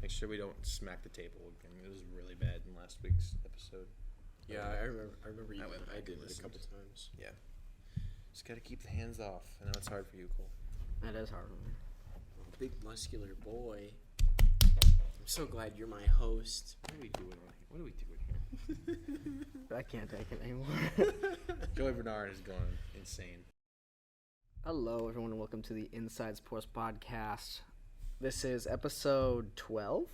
Make sure we don't smack the table again. It was really bad in last week's episode. Yeah, I remember you. I did it a couple times. Yeah. Just got to keep the hands off. I know it's hard for you, Cole. That is hard. Big muscular boy. I'm so glad you're my host. What are we doing here? I can't take it anymore. Joey Bernard is going insane. Hello, everyone, and welcome to the Inside Sports Podcast. This is episode 12?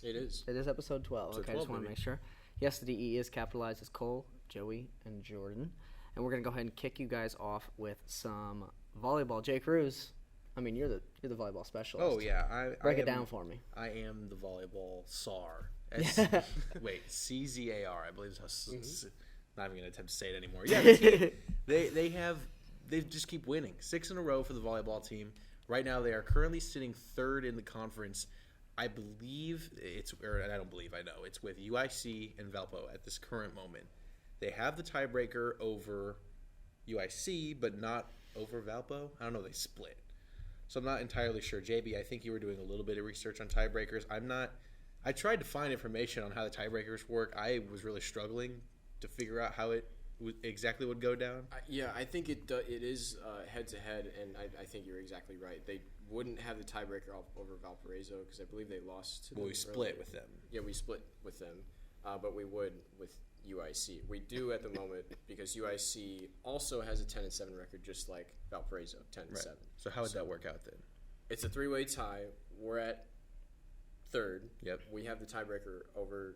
It is. It is episode 12. So okay, 12, I just want to make sure. Yes, the DE is capitalized as Cole, Joey, and Jordan. And we're going to go ahead and kick you guys off with some volleyball. Jay Cruz, I mean, you're the volleyball specialist. Oh, yeah. Break it down for me. I am the volleyball czar. Wait, CZAR, I believe is how. Not even going to attempt to say it anymore. Yeah, they just keep winning. 6 in a row for the volleyball team. Right now, they are currently sitting third in the conference. I believe I don't believe, I know. It's with UIC and Valpo at this current moment. They have the tiebreaker over UIC, but not over Valpo. I don't know. They split. So I'm not entirely sure. JB, I think you were doing a little bit of research on tiebreakers. I tried to find information on how the tiebreakers work. I was really struggling to figure out how it exactly would go down. I think it is head-to-head, and I think you're exactly right. They wouldn't have the tiebreaker over Valparaiso because I believe they lost to them. Well, we split with them. Yeah, we split with them, but we would with UIC. We do at the moment because UIC also has a 10-7 record, just like Valparaiso, 10-7. Right. So how would that work out then? It's a three-way tie. We're at third. Yep. We have the tiebreaker over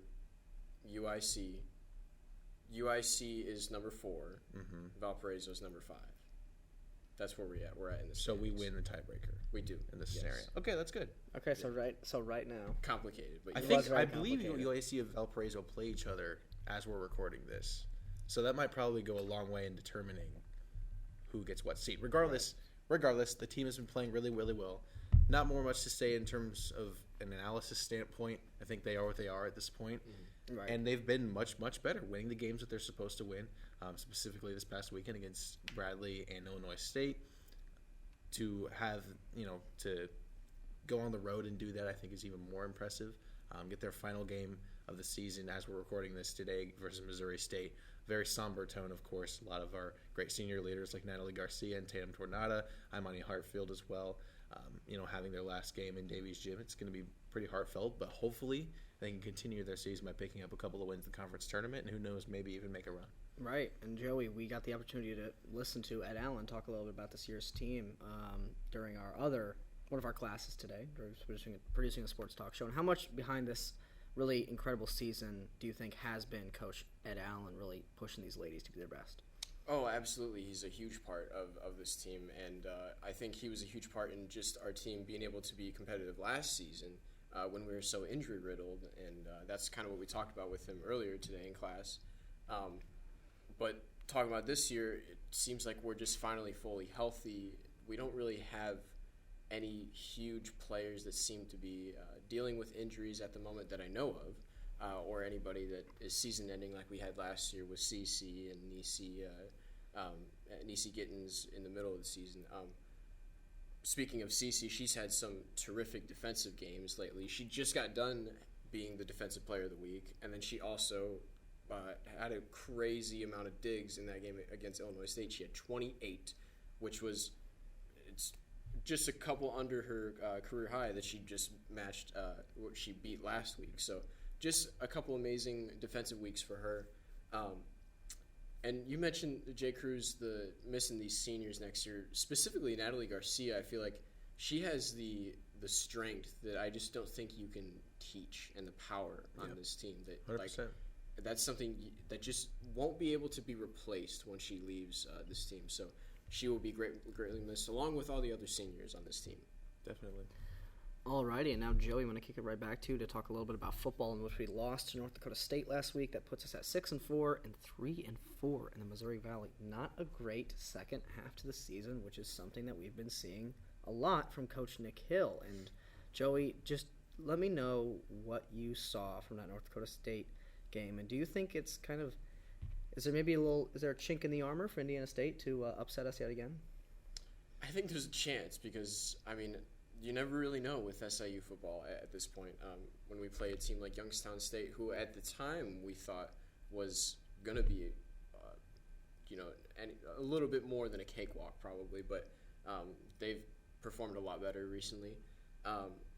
UIC. UIC is number 4. Mm-hmm. Valparaiso is number 5. That's where we're at in the So we win the tiebreaker. We do in this scenario. Okay, that's good. Okay, so right now, complicated, but I believe UIC and Valparaiso play each other as we're recording this, so that might probably go a long way in determining who gets what seat. Regardless, the team has been playing really, really well. Not much to say in terms of an analysis standpoint. I think they are what they are at this point. Mm-hmm. Right. And they've been much, much better, winning the games that they're supposed to win, specifically this past weekend against Bradley and Illinois State. To have, to go on the road and do that, I think is even more impressive. Get their final game of the season as we're recording this today versus Missouri State. Very somber tone, of course. A lot of our great senior leaders like Natalie Garcia and Tatum Tornada, Imani Hartfield as well, having their last game in Davies Gym. It's going to be pretty heartfelt, but hopefully they can continue their season by picking up a couple of wins in the conference tournament, and who knows, maybe even make a run. Right, and Joey, we got the opportunity to listen to Ed Allen talk a little bit about this year's team during one of our classes today, producing a sports talk show. And how much behind this really incredible season do you think has been Coach Ed Allen really pushing these ladies to be their best? Oh, absolutely. He's a huge part of this team, and I think he was a huge part in just our team being able to be competitive last season when we were so injury-riddled, and that's kind of what we talked about with him earlier today in class. But talking about this year, it seems like we're just finally fully healthy. We don't really have any huge players that seem to be dealing with injuries at the moment that I know of. Or anybody that is season-ending like we had last year with CC and Nisi Gittens in the middle of the season. Speaking of CC, she's had some terrific defensive games lately. She just got done being the Defensive Player of the Week, and then she also had a crazy amount of digs in that game against Illinois State. She had 28, which was just a couple under her career high that she just matched what she beat last week. So just a couple amazing defensive weeks for her. And you mentioned Jay Cruz, missing these seniors next year. Specifically, Natalie Garcia, I feel like she has the strength that I just don't think you can teach, and the power on this team. 100%. That's something that just won't be able to be replaced when she leaves this team. So she will be greatly missed, along with all the other seniors on this team. Definitely. Alrighty, and now Joey, I'm going to kick it right back to you to talk a little bit about football, in which we lost to North Dakota State last week. That puts us at 6-4 and 3-4 in the Missouri Valley. Not a great second half to the season, which is something that we've been seeing a lot from Coach Nick Hill. And Joey, just let me know what you saw from that North Dakota State game, and do you think it's kind of is there a chink in the armor for Indiana State to upset us yet again? I think there's a chance because, I mean, you never really know with SIU football at this point. When we play a team like Youngstown State, who at the time we thought was going to be, a little bit more than a cakewalk probably, but they've performed a lot better recently.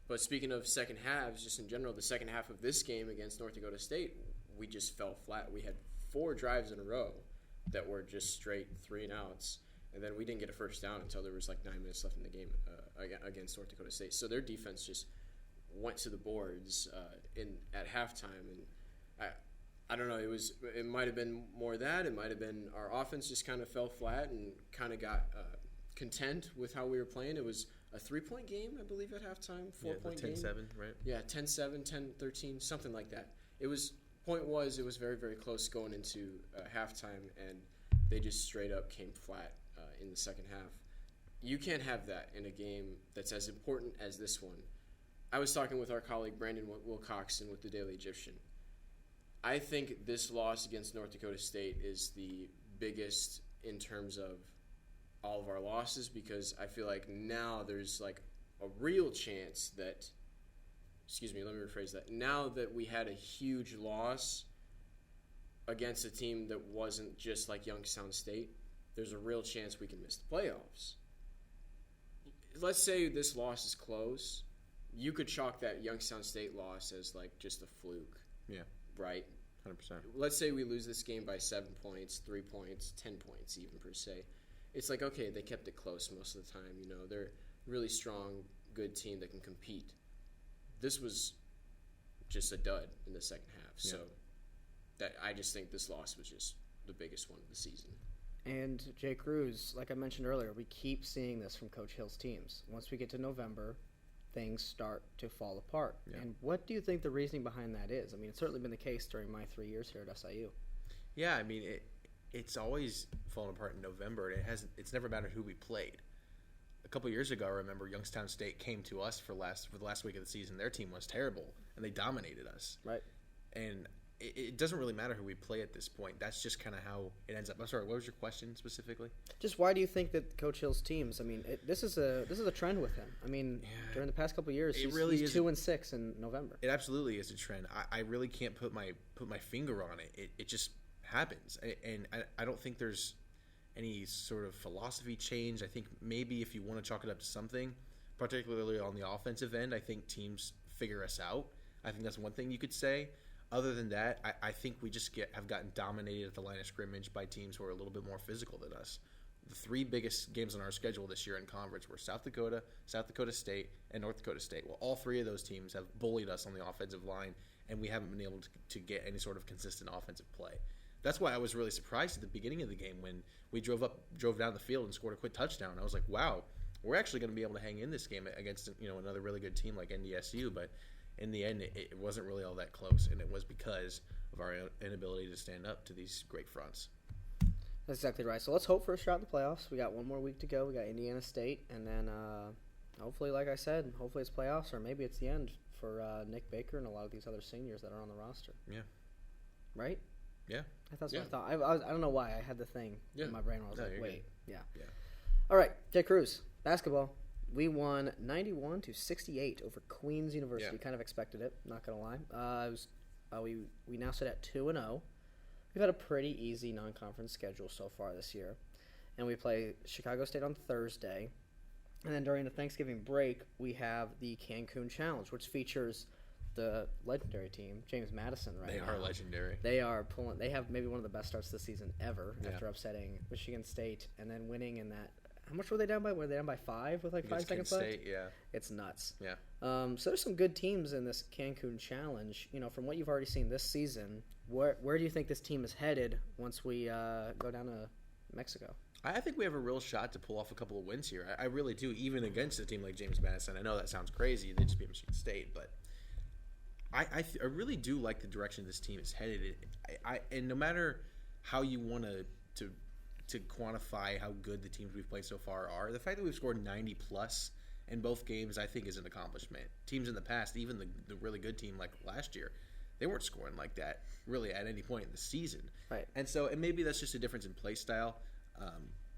But speaking of second halves, just in general, the second half of this game against North Dakota State, we just fell flat. We had 4 drives in a row that were just straight 3-and-outs, and then we didn't get a first down until there was like 9 minutes left in the game against North Dakota State. So their defense just went to the boards at halftime, and I don't know. It might have been more that. It might have been our offense just kind of fell flat and kind of got content with how we were playing. It was a 3-point game, I believe, at halftime. 4-point game. 10-7, right? Yeah, 10-7, 10-13, something like that. It was very, very close going into halftime, and they just straight up came flat in the second half. You can't have that in a game that's as important as this one. I was talking with our colleague Brandon Wilcoxon with the Daily Egyptian. I think this loss against North Dakota State is the biggest in terms of all of our losses, because I feel like now there's like a real chance that now that we had a huge loss against a team that wasn't just like Youngstown State, there's a real chance we can miss the playoffs. Let's say this loss is close. You could chalk that Youngstown State loss as like just a fluke. Yeah. Right? 100%. Let's say we lose this game by 7 points, 3 points, 10 points even per se. It's like, okay, they kept it close most of the time. They're a really strong, good team that can compete. This was just a dud in the second half. Yeah. So I just think this loss was just the biggest one of the season. And Jay Cruz, like I mentioned earlier, we keep seeing this from Coach Hill's teams. Once we get to November, things start to fall apart. Yeah. And what do you think the reasoning behind that is? I mean, it's certainly been the case during my 3 years here at SIU. Yeah, I mean, it's always fallen apart in November, and it's never mattered who we played. A couple years ago, I remember Youngstown State came to us for the last week of the season. Their team was terrible, and they dominated us. Right. And it doesn't really matter who we play at this point. That's just kind of how it ends up. I'm sorry, what was your question specifically? Just why do you think that Coach Hill's teams? I mean, this is a trend with him. I mean, during the past couple of years, he's 2-6 in November. It absolutely is a trend. I really can't put my finger on it. It just happens, and I don't think there's any sort of philosophy change. I think maybe if you want to chalk it up to something, particularly on the offensive end, I think teams figure us out. I think that's one thing you could say. Other than that, I think we just have gotten dominated at the line of scrimmage by teams who are a little bit more physical than us. The 3 biggest games on our schedule this year in conference were South Dakota State, and North Dakota State. Well, all 3 of those teams have bullied us on the offensive line, and we haven't been able to get any sort of consistent offensive play. That's why I was really surprised at the beginning of the game when we drove down the field and scored a quick touchdown. I was like, wow, we're actually going to be able to hang in this game against another really good team like NDSU, but in the end, it wasn't really all that close, and it was because of our inability to stand up to these great fronts. That's exactly right. So let's hope for a shot in the playoffs. We got 1 more week to go. We got Indiana State, and then hopefully, like I said, hopefully it's playoffs, or maybe it's the end for Nick Baker and a lot of these other seniors that are on the roster. Yeah. Right? Yeah. That's what I thought. I don't know why I had the thing in my brain where I was like, wait. Good. Yeah. All right, Jay Cruz, basketball. We won 91-68 over Queens University. Yeah. Kind of expected it, not going to lie. We now sit at 2-0. We've had a pretty easy non-conference schedule so far this year. And we play Chicago State on Thursday. And then during the Thanksgiving break, we have the Cancun Challenge, which features the legendary team, James Madison, right now. They are legendary. They have maybe one of the best starts this season ever after upsetting Michigan State and then winning in that. How much were they down by? Were they down by 5 with like 5 seconds left? State, yeah. It's nuts. Yeah. So there's some good teams in this Cancun Challenge. From what you've already seen this season, where do you think this team is headed once we go down to Mexico? I think we have a real shot to pull off a couple of wins here. I really do, even against a team like James Madison. I know that sounds crazy. They just beat Michigan State, but I really do like the direction this team is headed. And no matter how you want to quantify how good the teams we've played so far are, the fact that we've scored 90-plus in both games, I think, is an accomplishment. Teams in the past, even the really good team like last year, they weren't scoring like that really at any point in the season. Right. And so maybe that's just a difference in play style,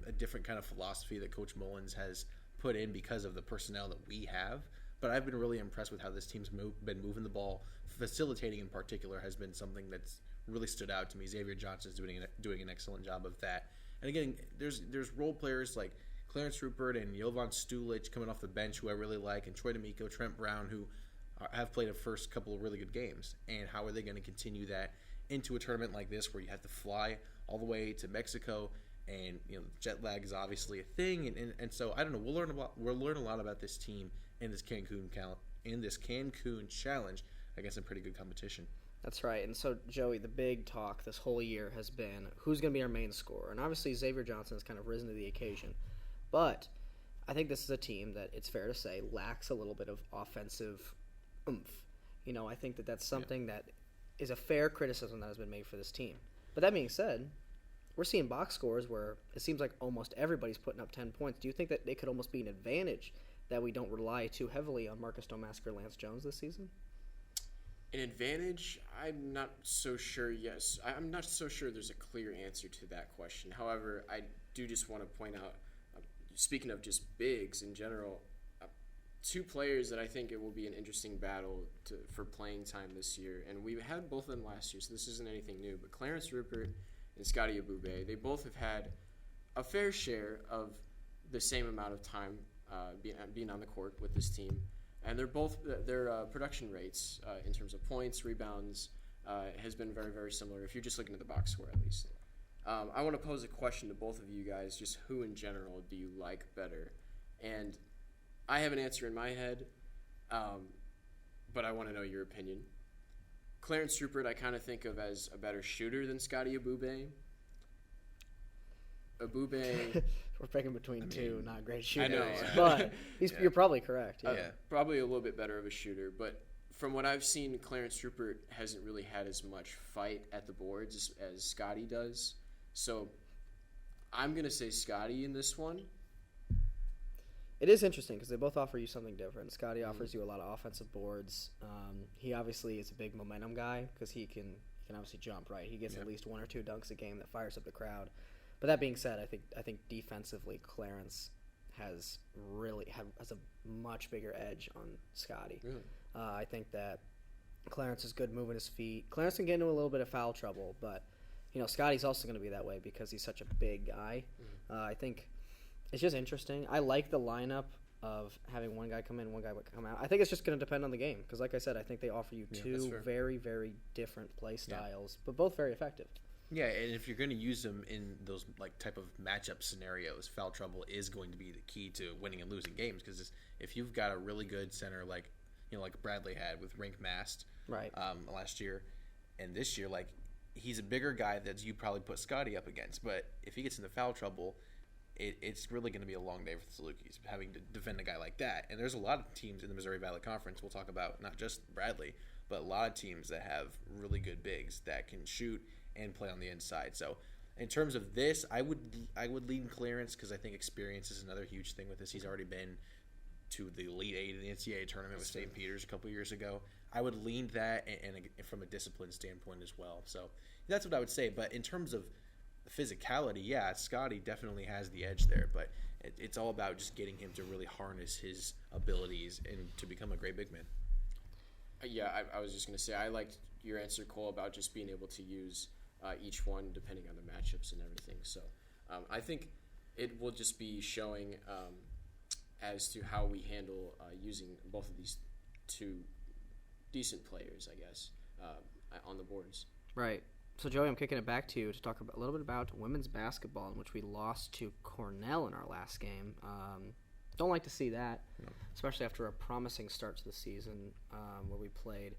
a different kind of philosophy that Coach Mullins has put in because of the personnel that we have. But I've been really impressed with how this team's been moving the ball. Facilitating in particular has been something that's really stood out to me. Xavier Johnson's doing an excellent job of that. And again, there's role players like Clarence Rupert and Jovan Stulic coming off the bench, who I really like, and Troy D'Amico, Trent Brown, who have played a first couple of really good games. And how are they going to continue that into a tournament like this where you have to fly all the way to Mexico, and jet lag is obviously a thing. And so I don't know. We'll learn a lot about this team in this Cancun challenge against some pretty good competition. That's right. And so, Joey, the big talk this whole year has been who's going to be our main scorer. And obviously, Xavier Johnson has kind of risen to the occasion. But I think this is a team that, it's fair to say, lacks a little bit of offensive oomph. I think that's something that is a fair criticism that has been made for this team. But that being said, we're seeing box scores where it seems like almost everybody's putting up 10 points. Do you think that it could almost be an advantage that we don't rely too heavily on Marcus Domask or Lance Jones this season? An advantage? I'm not so sure, yes. I'm not so sure there's a clear answer to that question. However, I do just want to point out, speaking of just bigs in general, two players that I think it will be an interesting battle for playing time this year. And we had both of them last year, so this isn't anything new. But Clarence Rupert and Scotty Abube, they both have had a fair share of the same amount of time being on the court with this team. And their production rates in terms of points, rebounds, has been very, very similar, if you're just looking at the box score at least. I want to pose a question to both of you guys, just who in general do you like better? And I have an answer in my head, but I want to know your opinion. Clarence Rupert I kind of think of as a better shooter than Scotty Abube. We're picking between two not great shooters. I know, but you're probably correct. Yeah. Probably a little bit better of a shooter, but from what I've seen, Clarence Rupert hasn't really had as much fight at the boards as Scotty does. So I'm going to say Scotty in this one. It is interesting because they both offer you something different. Scotty offers you a lot of offensive boards. He obviously is a big momentum guy because he can obviously jump, right? He gets at least one or two dunks a game that fires up the crowd. But that being said, I think defensively, Clarence has a much bigger edge on Scotty. Really? I think that Clarence is good moving his feet. Clarence can get into a little bit of foul trouble, but Scotty's also going to be that way because he's such a big guy. I think it's just interesting. I like the lineup of having one guy come in, one guy come out. I think it's just going to depend on the game because, like I said, I think they offer you two very, very different play styles, but both very effective. Yeah, and if you're going to use them in those type of matchup scenarios, foul trouble is going to be the key to winning and losing games. Because if you've got a really good center like Bradley had with Rink Mast last year, and this year, he's a bigger guy that you probably put Scotty up against. But if he gets into foul trouble, it's really going to be a long day for the Salukis having to defend a guy like that. And there's a lot of teams in the Missouri Valley Conference. We'll talk about not just Bradley, but a lot of teams that have really good bigs that can shoot and play on the inside. So in terms of this, I would lean Clarence because I think experience is another huge thing with this. He's already been to the Elite Eight in the NCAA tournament with St. Peter's a couple years ago. I would lean that and from a discipline standpoint as well. So that's what I would say. But in terms of physicality, yeah, Scotty definitely has the edge there. But it's all about just getting him to really harness his abilities and to become a great big man. Yeah, I was just going to say, I liked your answer, Cole, about just being able to use each one depending on the matchups and everything. So I think it will just be showing as to how we handle using both of these two decent players, I guess, on the boards. Right. So, Joey, I'm kicking it back to you to talk a little bit about women's basketball, in which we lost to Cornell in our last game. Don't like to see that, especially after a promising start to the season where we played.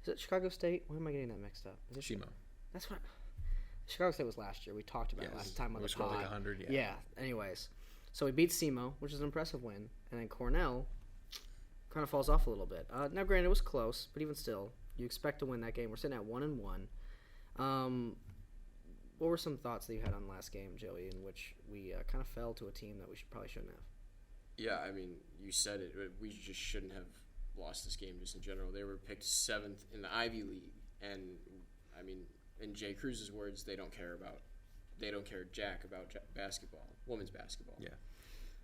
Is it Chicago State? Why am I getting that mixed up? Is it Shimo? That's what Chicago State was last year. We talked about it last time on the pod. Like 100, yeah. Anyways, so we beat SEMO, which is an impressive win, and then Cornell kind of falls off a little bit. Now, granted, it was close, but even still, you expect to win that game. We're sitting at 1-1. What were some thoughts that you had on the last game, Joey, in which we kind of fell to a team that we probably shouldn't have? Yeah, I mean, you said it. We just shouldn't have lost this game just in general. They were picked 7th in the Ivy League, and I mean, in Jay Cruz's words, they don't care jack about basketball, women's basketball. Yeah.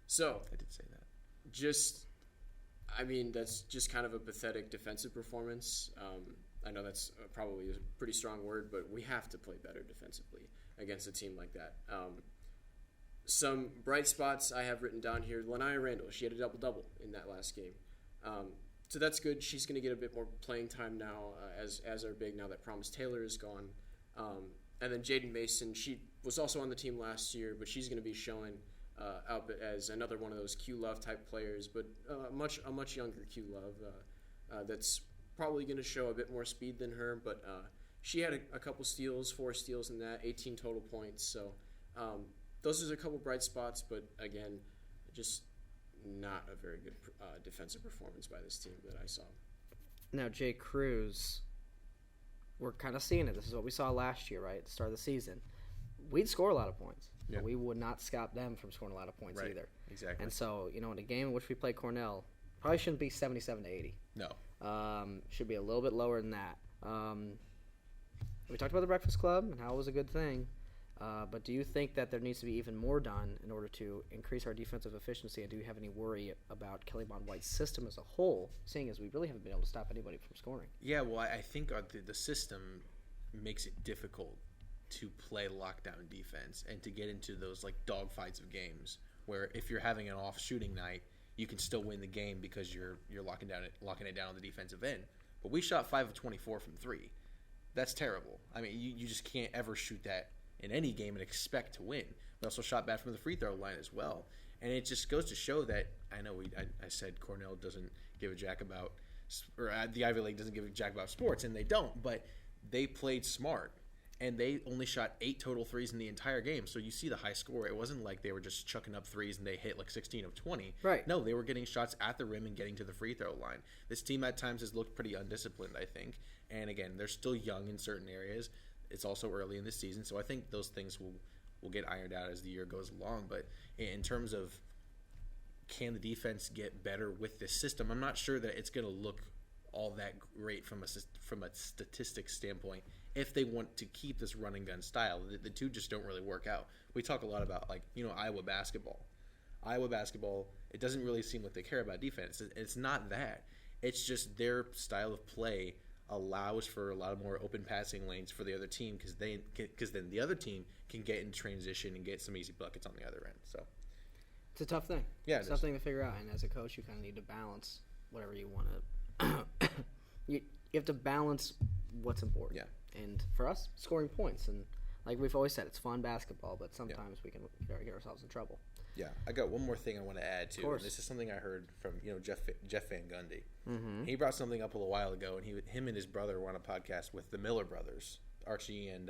So I did say That's just kind of a pathetic defensive performance. I know that's probably a pretty strong word, but we have to play better defensively against a team like that. Some bright spots I have written down here. Lanai Randall, she had a double-double in that last game. So that's good. She's going to get a bit more playing time now as our big, now that Promise Taylor is gone. And then Jaden Mason, she was also on the team last year, but she's going to be showing up as another one of those Q Love type players, but a much younger Q Love that's probably going to show a bit more speed than her. But she had a couple steals, 4 steals in that, 18 total points. So those are a couple bright spots, but again, just not a very good defensive performance by this team that I saw. Now, Jay Cruz, we're kind of seeing it. This is what we saw last year, right? At the start of the season. We'd score a lot of points, but we would not stop them from scoring a lot of points either. Exactly. And so, in a game in which we play Cornell, probably shouldn't be 77 to 80. No. Should be a little bit lower than that. We talked about the Breakfast Club and how it was a good thing. But do you think that there needs to be even more done in order to increase our defensive efficiency? And do you have any worry about Kelly Bond White's system as a whole, seeing as we really haven't been able to stop anybody from scoring? Yeah, well, I think the system makes it difficult to play lockdown defense and to get into those like dogfights of games where if you're having an off shooting night, you can still win the game because you're locking it down on the defensive end. But we shot 5 of 24 from 3. That's terrible. I mean, you just can't ever shoot that in any game and expect to win. We also shot bad from the free throw line as well. And it just goes to show that, I know I said Cornell doesn't give a jack about, or the Ivy League doesn't give a jack about sports, and they don't, but they played smart. And they only shot 8 total threes in the entire game. So you see the high score. It wasn't like they were just chucking up threes and they hit like 16 of 20. Right. No, they were getting shots at the rim and getting to the free throw line. This team at times has looked pretty undisciplined, I think. And again, they're still young in certain areas. It's also early in the season. So I think those things will get ironed out as the year goes along. But in terms of can the defense get better with this system, I'm not sure that it's going to look all that great from a statistics standpoint if they want to keep this run and gun style. The two just don't really work out. We talk a lot about Iowa basketball. It doesn't really seem like they care about defense. It's not that. It's just their style of play allows for a lot of more open passing lanes for the other team because then the other team can get in transition and get some easy buckets on the other end. So it's a tough thing. Yeah, it's a tough thing to figure out. And as a coach, you kind of need to balance whatever you want to. You have to balance what's important. Yeah. And for us, scoring points. And like we've always said, it's fun basketball, but sometimes we can get ourselves in trouble. Yeah, I got one more thing I want to add too. Of course. And this is something I heard from Jeff Van Gundy. Mm-hmm. He brought something up a little while ago, and him and his brother were on a podcast with the Miller brothers, Archie and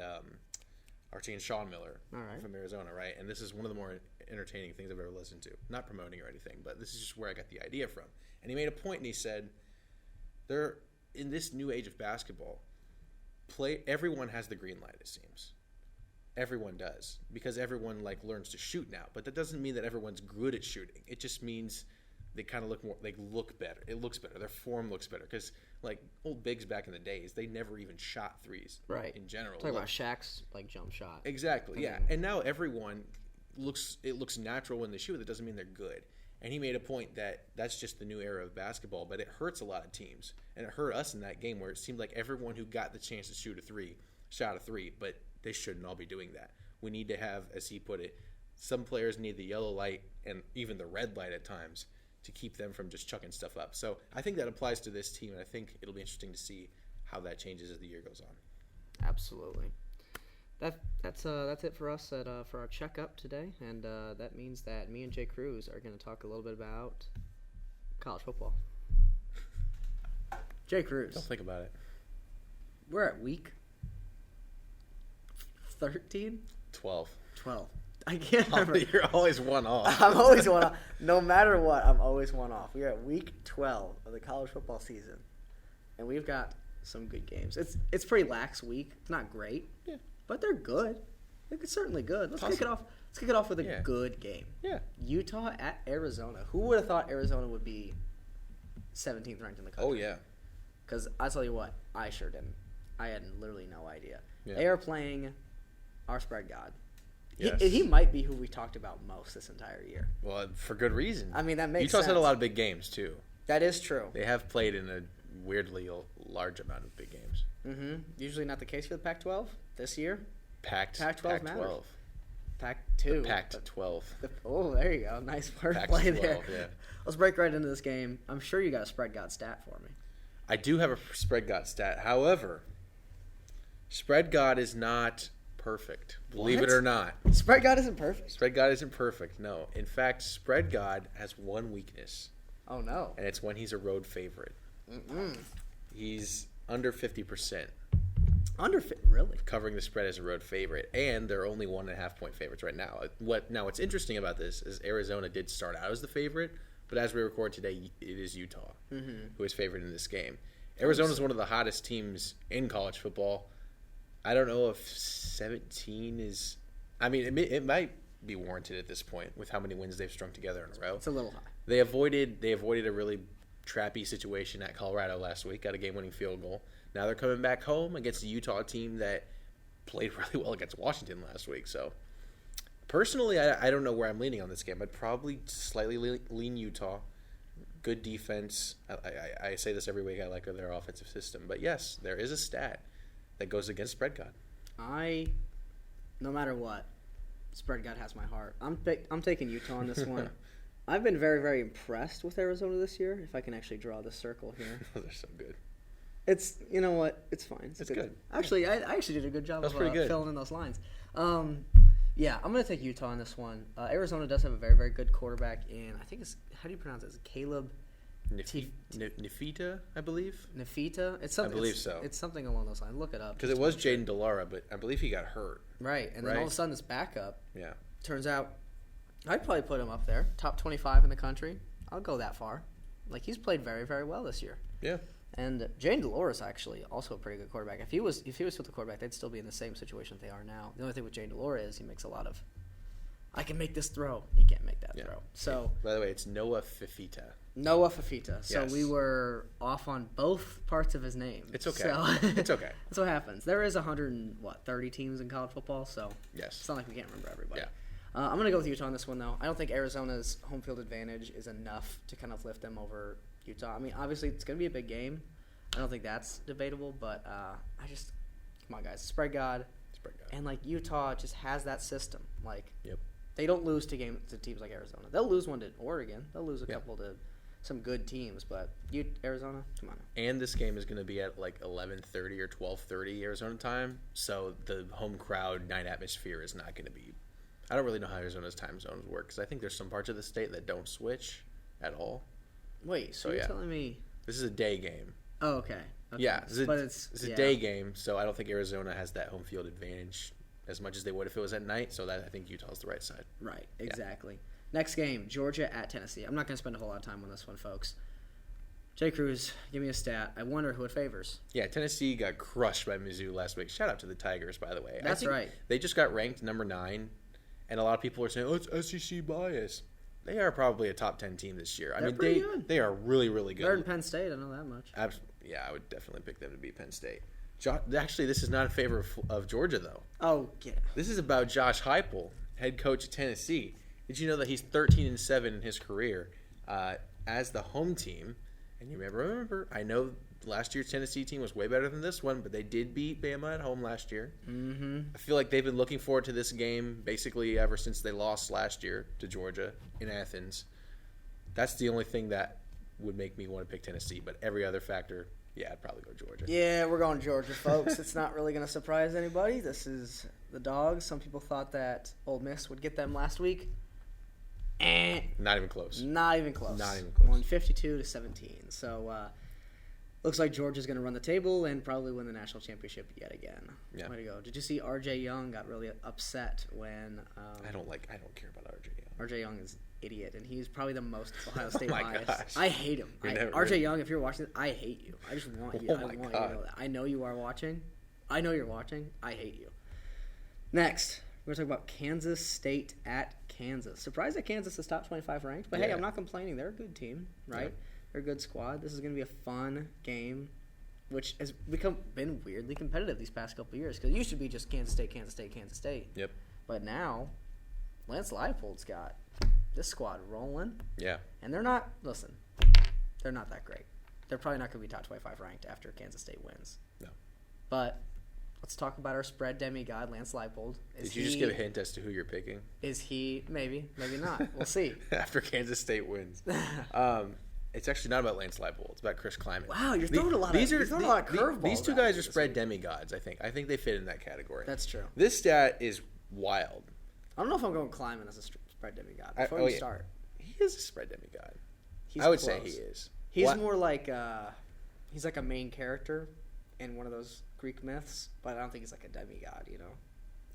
Sean Miller, from Arizona, right? And this is one of the more entertaining things I've ever listened to. Not promoting or anything, but this is just where I got the idea from. And he made a point, and he said, in this new age of basketball, everyone has the green light, it seems. Everyone does, because everyone learns to shoot now. But that doesn't mean that everyone's good at shooting. It just means they kind of look better. It looks better. Their form looks better. Because old bigs back in the days, they never even shot threes. Right. In general. Talking about Shaq's jump shot. Exactly. Yeah. And now everyone looks natural when they shoot. That doesn't mean they're good. And he made a point that that's just the new era of basketball, but it hurts a lot of teams. And it hurt us in that game where it seemed like everyone who got the chance to shoot a three shot a three, but they shouldn't all be doing that. We need to have, as he put it, some players need the yellow light and even the red light at times to keep them from just chucking stuff up. So I think that applies to this team, and I think it'll be interesting to see how that changes as the year goes on. Absolutely. That's it for us for our checkup today, and that means that me and Jay Cruz are going to talk a little bit about college football. Jay Cruz. Don't think about it. We're at week 13? 12. I can't remember. You're always one off. I'm always one off. No matter what, I'm always one off. We are at week 12 of the college football season, and we've got some good games. It's pretty lax week. It's not great, but they're good. It's certainly good. Let's kick it off with a good game. Yeah. Utah at Arizona. Who would have thought Arizona would be 17th ranked in the country? Oh yeah. Because I tell you what, I sure didn't. I had literally no idea. Yeah. They are playing our spread god, Yes. He might be who we talked about most this entire year. Well, for good reason. I mean, that makes Utah's sense. had a lot of big games too. That is true. They have played in a weirdly large amount of big games. Mm-hmm. Usually not the case for the Pac-12 this year. Pac-12 matters. matters. Pac-2. Pac-12. Oh, there you go. Nice wordplay Pac-12, there. yeah. Let's break right into this game. I'm sure you got a spread god stat for me. I do have a spread god stat. However, spread god is not perfect. Believe What? it or not. Spread god isn't perfect. Spread god isn't perfect. No. In fact, spread god has one weakness, Oh no. and it's when he's a road favorite. Mm-mm. He's under 50% Really? covering the spread as a road favorite, and they're only 1.5 point favorites right now. What's interesting about this is Arizona did start out as the favorite, but as we record today, it is Utah who is favored in this game. Arizona is one of the hottest teams in college football. I don't know if 17 is. I mean, it might be warranted at this point with how many wins they've strung together in a row. It's a little high. They avoided a really trappy situation at Colorado last week, got a game-winning field goal. Now they're coming back home against a Utah team that played really well against Washington last week. So, personally, I don't know where I'm leaning on this game. I'd probably slightly lean Utah. Good defense. I say this every week. I like their offensive system. But, yes, there is a stat that goes against spread god. No matter what, spread god has my heart. I'm taking Utah on this one. I've been very, very impressed with Arizona this year, if I can actually draw the circle here. Those are so good. It's, you know what, it's fine. It's good. Actually, I actually did a good job That's of pretty good. filling in those lines. Yeah, I'm going to take Utah on this one. Arizona does have a very, very good quarterback in, I think it's, how do you pronounce it? Is it Caleb Nefita, I believe? Nefita? It's something, I believe so. It's something along those lines. Look it up. Because it was Jaden Dellara, but I believe he got hurt. Right, and then all of a sudden this backup Yeah. turns out I'd probably put him up there, top 25 in the country. I'll go that far. Like, he's played very, very well this year. Yeah. And Jane Galore is actually also a pretty good quarterback. If he was with the quarterback, they'd still be in the same situation they are now. The only thing with Jane Galore is he makes a lot of, I can make this throw. He can't make that throw. So By the way, it's Noah Fifita. Noah Fafita. So Yes. we were off on both parts of his name. It's okay. So It's okay. That's what happens. There is 130 teams in college football, so Yes. it's not like we can't remember everybody. Yeah. I'm going to go with Utah on this one, though. I don't think Arizona's home field advantage is enough to kind of lift them over Utah. I mean, obviously, it's going to be a big game. I don't think that's debatable, but come on, guys. Spread God. Spread god. And, like, Utah just has that system. Like, Yep. they don't lose to teams like Arizona. They'll lose one to Oregon. They'll lose a Yep. couple to some good teams, but Arizona, come on. And this game is going to be at like 11:30 or 12:30 Arizona time, so the home crowd night atmosphere is not going to be. I don't really know how Arizona's time zones work because I think there's some parts of the state that don't switch at all. Wait, so So, you're yeah. telling me? This is a day game. Oh, okay. Yeah, but it's a day game, so I don't think Arizona has that home field advantage as much as they would if it was at night. So that I think Utah's the right side. Right, exactly. Next game, Georgia at Tennessee. I'm not going to spend a whole lot of time on this one, folks. J. Cruz, give me a stat. I wonder who it favors. Yeah, Tennessee got crushed by Mizzou last week. Shout out to the Tigers, by the way. That's right. They just got ranked number 9, and a lot of people are saying, "Oh, it's SEC bias." They are probably a top 10 team this year. They're pretty good. They are really, really good. They're in Penn State. I know that much. Yeah, I would definitely pick them to beat Penn State. Actually, this is not in favor of Georgia, though. Oh, yeah. This is about Josh Heupel, head coach at Tennessee. Did you know that he's 13-7 in his career as the home team? And you remember, I know last year's Tennessee team was way better than this one, but they did beat Bama at home last year. Mm-hmm. I feel like they've been looking forward to this game basically ever since they lost last year to Georgia in Athens. That's the only thing that would make me want to pick Tennessee, but every other factor, yeah, I'd probably go Georgia. Yeah, we're going Georgia, folks. It's not really going to surprise anybody. This is the Dogs. Some people thought that Ole Miss would get them last week. Not even close. Not even close. Not even close. Won 52-17. So, looks like Georgia's going to run the table and probably win the national championship yet again. Yeah. Way to go. Did you see R.J. Young got really upset when I don't care about RJ Young. R.J. Young is an idiot, and he's probably the most Ohio State my biased. gosh. I hate him. You're R.J. Young, if you're watching this, I hate you. I just want you. Oh I my want you to God. know that. I know you are watching. I know you're watching. I hate you. Next, we're going to talk about Kansas State at Kansas. Surprised that Kansas is top 25 ranked, but hey, Yeah. I'm not complaining. They're a good team, right? Yeah. They're a good squad. This is going to be a fun game, which has been weirdly competitive these past couple of years because it used to be just Kansas State, Kansas State, Kansas State. Yep. But now, Lance Leipold's got this squad rolling. Yeah. And they're not that great. They're probably not going to be top 25 ranked after Kansas State wins. No. But let's talk about our spread demigod, Lance Leipold. Did you just give a hint as to who you're picking? Is he? Maybe not. We'll see. After Kansas State wins. It's actually not about Lance Leipold. It's about Chris Kleiman. Wow, you're throwing a lot of curveballs. These two guys are spread demigods, I think. I think they fit in that category. That's true. This stat is wild. I don't know if I'm going Kleiman as a spread demigod. Before we start. He is a spread demigod. He's I would close. say he is. He's more like he's like a main character in one of those Greek myths, but I don't think he's like a demigod, you know?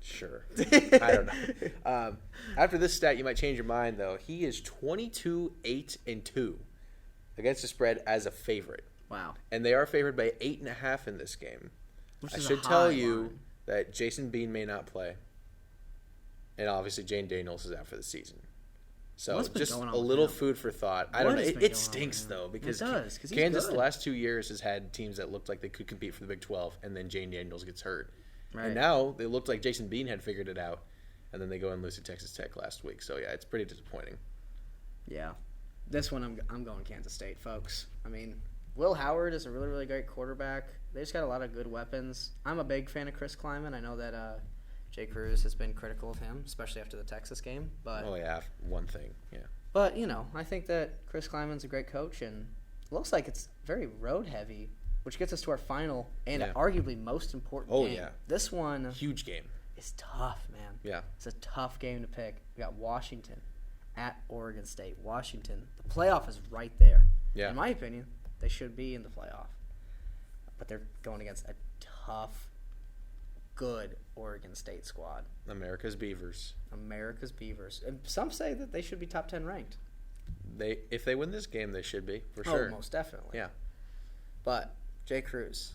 Sure. I don't know. After this stat, you might change your mind, though. He is 22-8-2 against the spread as a favorite. Wow. And they are favored by 8.5 in this game. Which I is should a tell high you line. that Jason Bean may not play. And obviously Jane Daniels is out for the season. So What's been just going on a with little him? food for thought. I What don't know. has been It going on stinks, with him? though, because It does, 'cause he's Kansas good. the last 2 years has had teams that looked like they could compete for the Big 12, and then Jane Daniels gets hurt. Right. And now they looked like Jason Bean had figured it out, and then they go and lose to Texas Tech last week. So, yeah, it's pretty disappointing. Yeah. This one I'm going Kansas State, folks. I mean, Will Howard is a really, really great quarterback. They just got a lot of good weapons. I'm a big fan of Chris Kleiman. I know that Jay Cruz has been critical of him, especially after the Texas game. But Oh, yeah, one thing, yeah. But, you know, I think that Chris Kleiman's a great coach, and it looks like it's very road-heavy, which gets us to our final and Yeah. arguably most important Oh, game. yeah. This one Huge game. is tough, man. Yeah. It's a tough game to pick. We got Washington at Oregon State. Washington, the playoff is right there. Yeah. In my opinion, they should be in the playoff. But they're going against a tough, good Oregon State squad. America's Beavers. America's Beavers. And some say that they should be top 10 ranked. If they win this game, they should be, for sure. Oh, most definitely. Yeah. But, Jay Cruz,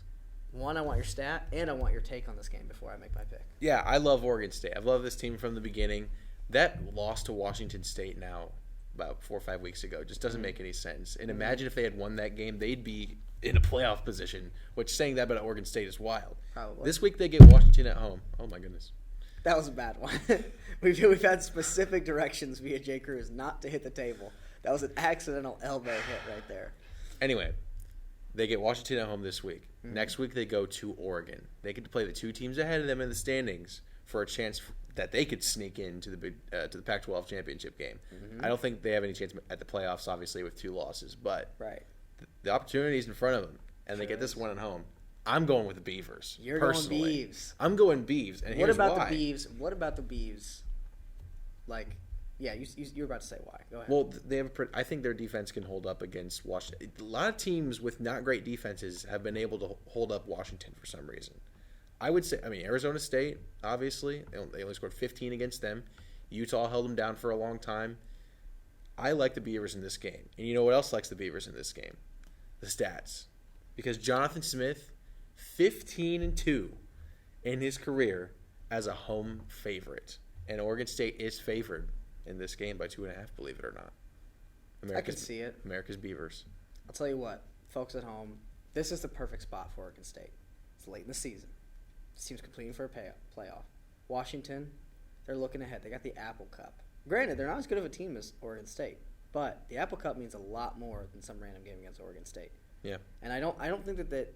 one, I want your stat, and I want your take on this game before I make my pick. Yeah, I love Oregon State. I've loved this team from the beginning. That loss to Washington State now, about 4 or 5 weeks ago, just doesn't make any sense. And imagine if they had won that game, they'd be in a playoff position, which saying that about Oregon State is wild. Probably. This week they get Washington at home. Oh, my goodness. That was a bad one. We've had specific directions via Jay Cruz not to hit the table. That was an accidental elbow hit right there. Anyway, they get Washington at home this week. Next week they go to Oregon. They get to play the two teams ahead of them in the standings for a chance that they could sneak into the Pac-12 championship game. I don't think they have any chance at the playoffs, obviously, with 2 losses. But Right. the opportunity is in front of them, and they get this one at home. I'm going with the Beavers. You're personally. going Beavs. I'm going Beavs, and What here's about why. the Beavs? What about the Beavs? Like, yeah, you were about to say why. Go ahead. Well, they have. I think their defense can hold up against Washington. A lot of teams with not great defenses have been able to hold up Washington for some reason. I would say, Arizona State, obviously, they only scored 15 against them. Utah held them down for a long time. I like the Beavers in this game. And you know what else likes the Beavers in this game? The stats. Because Jonathan Smith, 15-2 in his career as a home favorite. And Oregon State is favored in this game by 2.5, believe it or not. I can see it. America's Beavers. I'll tell you what, folks at home, this is the perfect spot for Oregon State. It's late in the season. This team's competing for a playoff. Washington, they're looking ahead. They got the Apple Cup. Granted, they're not as good of a team as Oregon State, but the Apple Cup means a lot more than some random game against Oregon State. Yeah. And I don't think that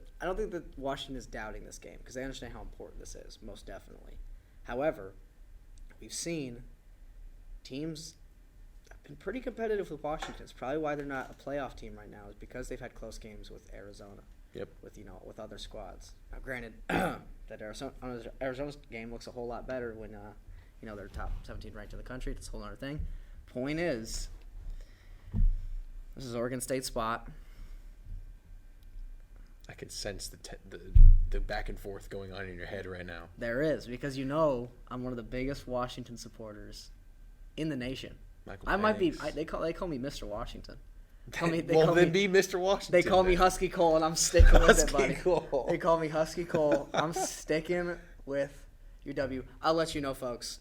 Washington is doubting this game because they understand how important this is, most definitely. However, we've seen teams have been pretty competitive with Washington. It's probably why they're not a playoff team right now, is because they've had close games with Arizona. Yep. With other squads. Now, granted, that Arizona's game looks a whole lot better when they're top 17 ranked in the country. That's a whole other thing. Point is, this is Oregon State's spot. I can sense the back and forth going on in your head right now. There is, because I'm one of the biggest Washington supporters in the nation. Michael I might be. Penix. They call me Mr. Washington. Be Mr. Washington. They call me Husky Cole, and I'm sticking with it, Husky buddy. Cole. They call me Husky Cole. I'm sticking with UW. I'll let you know, folks.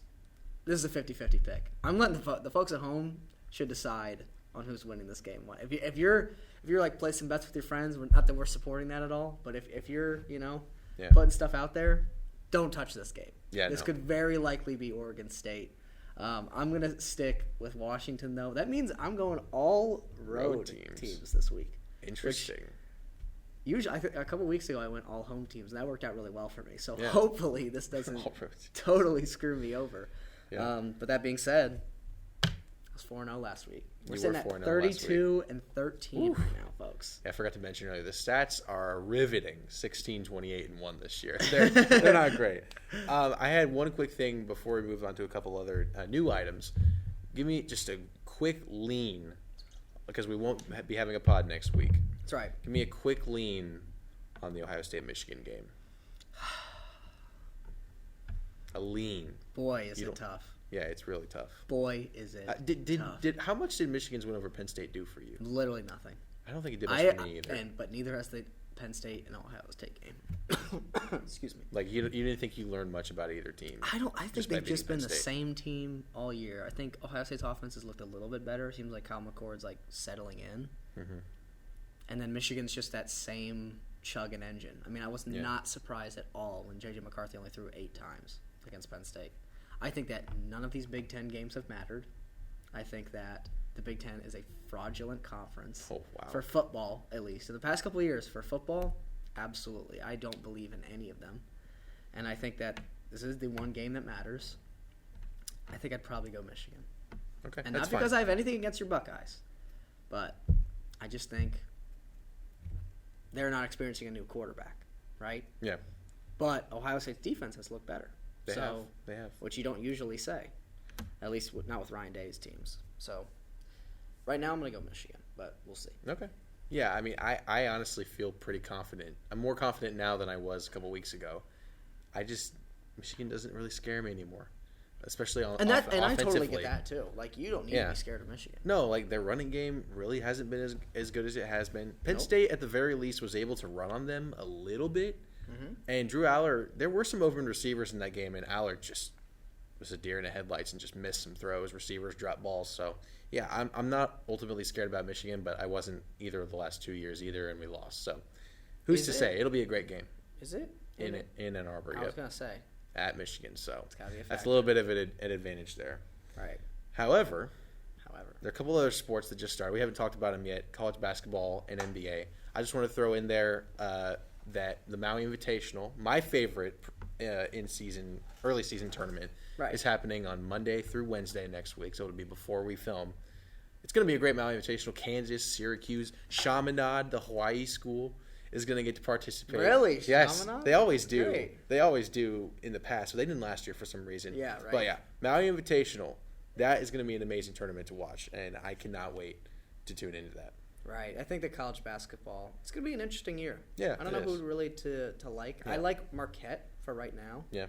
This is a 50-50 pick. I'm letting the folks at home should decide on who's winning this game. If you're like placing bets with your friends, not that we're supporting that at all, but if you're putting stuff out there, don't touch this game. Yeah, this no. could very likely be Oregon State. I'm going to stick with Washington, though. That means I'm going all road teams this week. Interesting. Usually, a couple weeks ago, I went all home teams, and that worked out really well for me. So Yeah. hopefully this doesn't totally screw me over. Yeah. But that being said, I was 4-0 last week. We're You sitting were at 4-0 last 32-13 right now, folks. Yeah, I forgot to mention earlier, the stats are riveting. 16, 28, and 1 this year. They're not great. I had one quick thing before we move on to a couple other new items. Give me just a quick lean, because we won't be having a pod next week. That's right. Give me a quick lean on the Ohio State-Michigan game. A lean. Boy, is it tough. Yeah, it's really tough. Boy, is it tough. How much did Michigan's win over Penn State do for you? Literally nothing. I don't think it did much for me either. But neither has the Penn State and Ohio State game. Excuse me. Like you didn't think you learned much about either team. I think by they've just been beating the Penn State. same team all year. I think Ohio State's offense has looked a little bit better. It seems like Kyle McCord's like settling in. Mm-hmm. And then Michigan's just that same chugging engine. I mean, I was not surprised at all when J.J. McCarthy only threw 8 times against Penn State. I think that none of these Big Ten games have mattered. I think that the Big Ten is a fraudulent conference. Oh, wow. For football, at least. In the past couple of years, for football, absolutely. I don't believe in any of them. And I think that this is the one game that matters. I think I'd probably go Michigan. Okay, And that's not because fine. I have anything against your Buckeyes, but I just think they're not experiencing a new quarterback, right? Yeah, But Ohio State's defense has looked better. they have. Which you don't usually say, at least not with Ryan Day's teams. So right now I'm going to go Michigan, but we'll see. Okay. Yeah, I mean, I honestly feel pretty confident. I'm more confident now than I was a couple weeks ago. Michigan doesn't really scare me anymore, especially on And I offensively. totally get that too. Like, you don't need to be scared of Michigan. No, like their running game really hasn't been as good as it has been. Penn Nope. State, at the very least, was able to run on them a little bit. Mm-hmm. And Drew Aller, there were some open receivers in that game, and Aller just was a deer in the headlights and just missed some throws. Receivers dropped balls. So, yeah, I'm not ultimately scared about Michigan, but I wasn't either of the last 2 years either, and we lost. So, who's to say? It'll be a great game. Is it? In Ann Arbor, I was going to say. at Michigan. So, It's gotta be a that's a factor. little bit of an advantage there. Right. However, there are a couple other sports that just started. We haven't talked about them yet: college basketball and NBA. I just want to throw in there that the Maui Invitational, my favorite early season tournament, Right. is happening on Monday through Wednesday next week. So it'll be before we film. It's going to be a great Maui Invitational. Kansas, Syracuse, Chaminade, the Hawaii school, is going to get to participate. Really? Yes, Chaminade? they always do. Great. They always do in the past, but they didn't last year for some reason. Yeah, right. But yeah, Maui Invitational. That is going to be an amazing tournament to watch, and I cannot wait to tune into that. Right. I think the college basketball, it's going to be an interesting year. Yeah, I don't it know is. who really to like. Yeah. I like Marquette for right now. Yeah.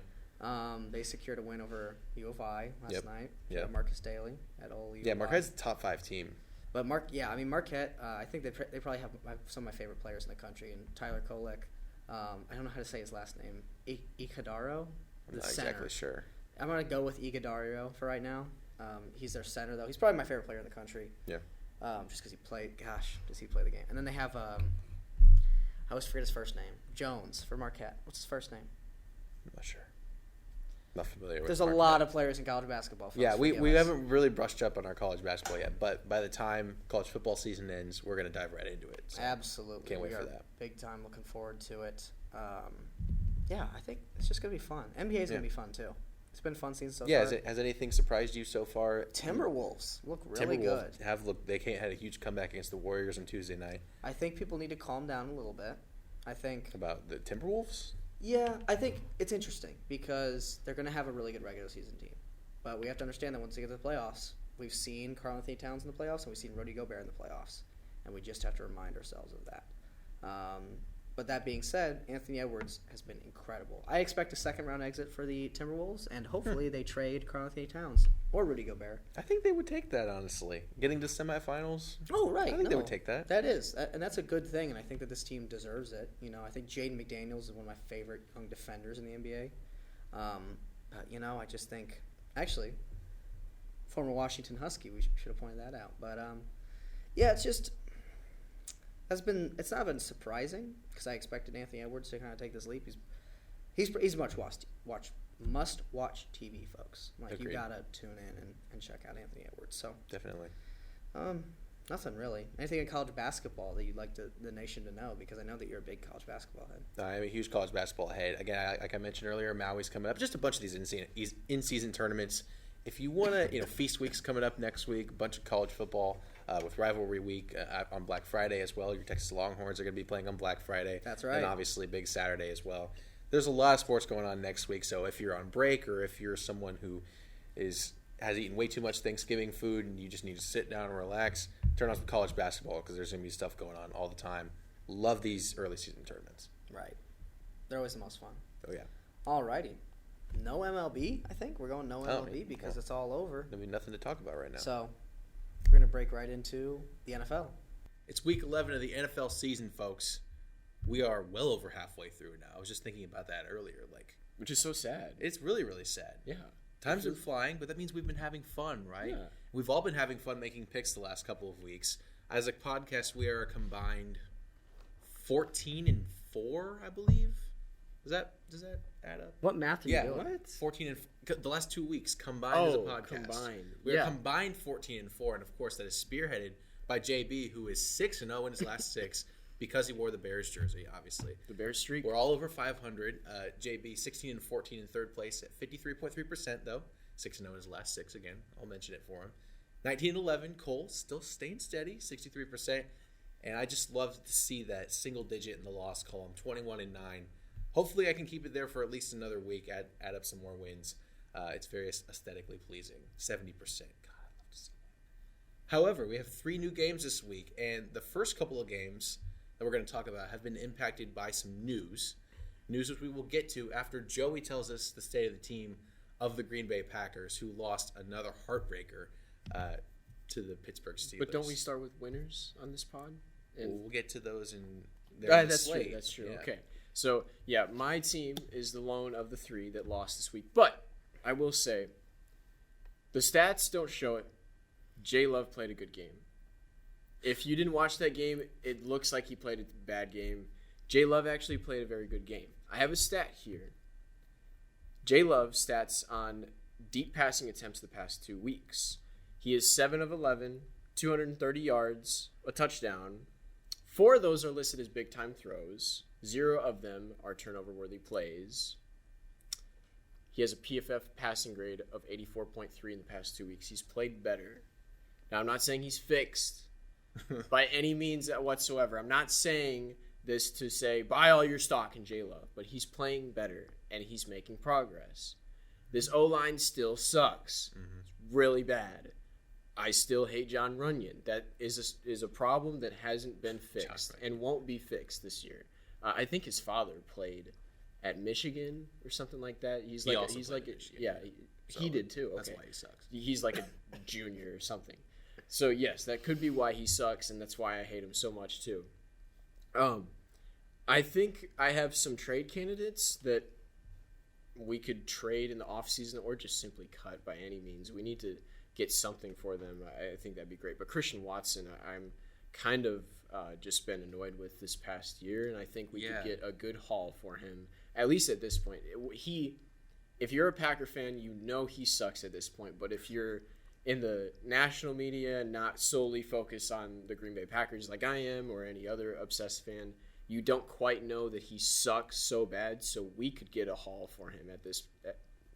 They secured a win over U of I last night. Yep. Yeah. Marcus Daly at all. Yeah, Marquette's a top 5 team. But Marquette. I think they probably have some of my favorite players in the country. And Tyler Kolek. I don't know how to say his last name. Iguodaro. I'm not exactly sure. I'm gonna go with Iguodaro for right now. He's their center though. He's probably my favorite player in the country. Yeah. Just because he played. Gosh, does he play the game? And then they have. I always forget his first name. Jones for Marquette. What's his first name? I'm not sure. Not familiar with There's a Marquette. lot of players in college basketball. Folks. Yeah, we Forgive us. haven't really brushed up on our college basketball yet, but by the time college football season ends, we're going to dive right into it. So Absolutely. Can't wait We for are that. Big time. Looking forward to it. Yeah, I think it's just gonna be fun. NBA is gonna be fun too. It's been fun season so far. Has anything surprised you so far? Timberwolves look really good. They had a huge comeback against the Warriors on Tuesday night. I think people need to calm down a little bit. I think. About the Timberwolves? Yeah, I think it's interesting because they're going to have a really good regular season team. But we have to understand that once they get to the playoffs, we've seen Karl-Anthony Towns in the playoffs and we've seen Rudy Gobert in the playoffs. And we just have to remind ourselves of that. But that being said, Anthony Edwards has been incredible. I expect a second-round exit for the Timberwolves, and hopefully they trade Karl-Anthony Towns or Rudy Gobert. I think they would take that, honestly. Getting to semifinals? Oh, right. I think they would take that. That is. And that's a good thing, and I think that this team deserves it. You know, I think Jaden McDaniels is one of my favorite young defenders in the NBA. But, you know, I just think, actually, former Washington Husky, we should have pointed that out. But, yeah, it's just, it's not been surprising because I expected Anthony Edwards to kind of take this leap. He's must watch TV, folks. Like, Agreed. you gotta tune in and check out Anthony Edwards. So Definitely. nothing really. Anything in college basketball that you'd like the nation to know? Because I know that you're a big college basketball head. I'm a huge college basketball head. Again, like I mentioned earlier, Maui's coming up. Just a bunch of these in-season tournaments. If you want to, Feast Week's coming up next week. A bunch of college football with Rivalry Week on Black Friday as well. Your Texas Longhorns are going to be playing on Black Friday. That's right. And obviously Big Saturday as well. There's a lot of sports going on next week. So if you're on break or if you're someone who has eaten way too much Thanksgiving food and you just need to sit down and relax, turn on some college basketball because there's going to be stuff going on all the time. Love these early season tournaments. Right. They're always the most fun. Oh, yeah. Alrighty. No MLB, I think. We're going no MLB because it's all over. There'll be nothing to talk about right now. So we're going to break right into the NFL. It's week 11 of the NFL season, folks. We are well over halfway through now. I was just thinking about that earlier. Which is so sad. It's really, really sad. Yeah. Time's been flying, but that means we've been having fun, right? Yeah. We've all been having fun making picks the last couple of weeks. As a podcast, we are a combined 14-4, I believe. Does that add up? What math are you doing? What? 14 and the last 2 weeks combined as a podcast. Combined. We're combined 14-4, and of course that is spearheaded by JB, who is 6-0 in his last 6 because he wore the Bears jersey. Obviously, The Bears streak. we're all over 500. JB 16-14 in third place at 53.3% though. 6-0 in his last 6 again. I'll mention it for him. 19-11. Cole still staying steady, 63%, and I just love to see that single digit in the loss column, 21-9. Hopefully I can keep it there for at least another week, add up some more wins. It's very aesthetically pleasing. 70%. God, I'd love to see that. However, we have 3 new games this week, and the first couple of games that we're going to talk about have been impacted by some news which we will get to after Joey tells us the state of the team of the Green Bay Packers, who lost another heartbreaker to the Pittsburgh Steelers. But don't we start with winners on this pod? We'll get to those in That's slate. true. That's true. Yeah. Okay. So, yeah, my team is the lone of the 3 that lost this week. But I will say, the stats don't show it. J Love played a good game. If you didn't watch that game, it looks like he played a bad game. J Love actually played a very good game. I have a stat here. J Love stats on deep passing attempts the past 2 weeks. He is 7 of 11, 230 yards, a touchdown. 4 of those are listed as big-time throws. 0 of them are turnover-worthy plays. He has a PFF passing grade of 84.3 in the past 2 weeks. He's played better. Now, I'm not saying he's fixed by any means whatsoever. I'm not saying this to say, buy all your stock in J-Love, but he's playing better, and he's making progress. This O-line still sucks. Mm-hmm. It's really bad. I still hate John Runyon. That is a problem that hasn't been fixed and won't be fixed this year. I think his father played at Michigan or something like that. He did too. Okay. That's why he sucks. He's like a junior or something. So yes, that could be why he sucks, and that's why I hate him so much too. I think I have some trade candidates that we could trade in the offseason or just simply cut by any means. We need to get something for them. I think that'd be great. But Christian Watson, I'm kind of just been annoyed with this past year, and I think we could get a good haul for him, at least at this point. If you're a Packer fan, you know he sucks at this point. But if you're in the national media and not solely focus on the Green Bay Packers like I am or any other obsessed fan, you don't quite know that he sucks so bad. So we could get a haul for him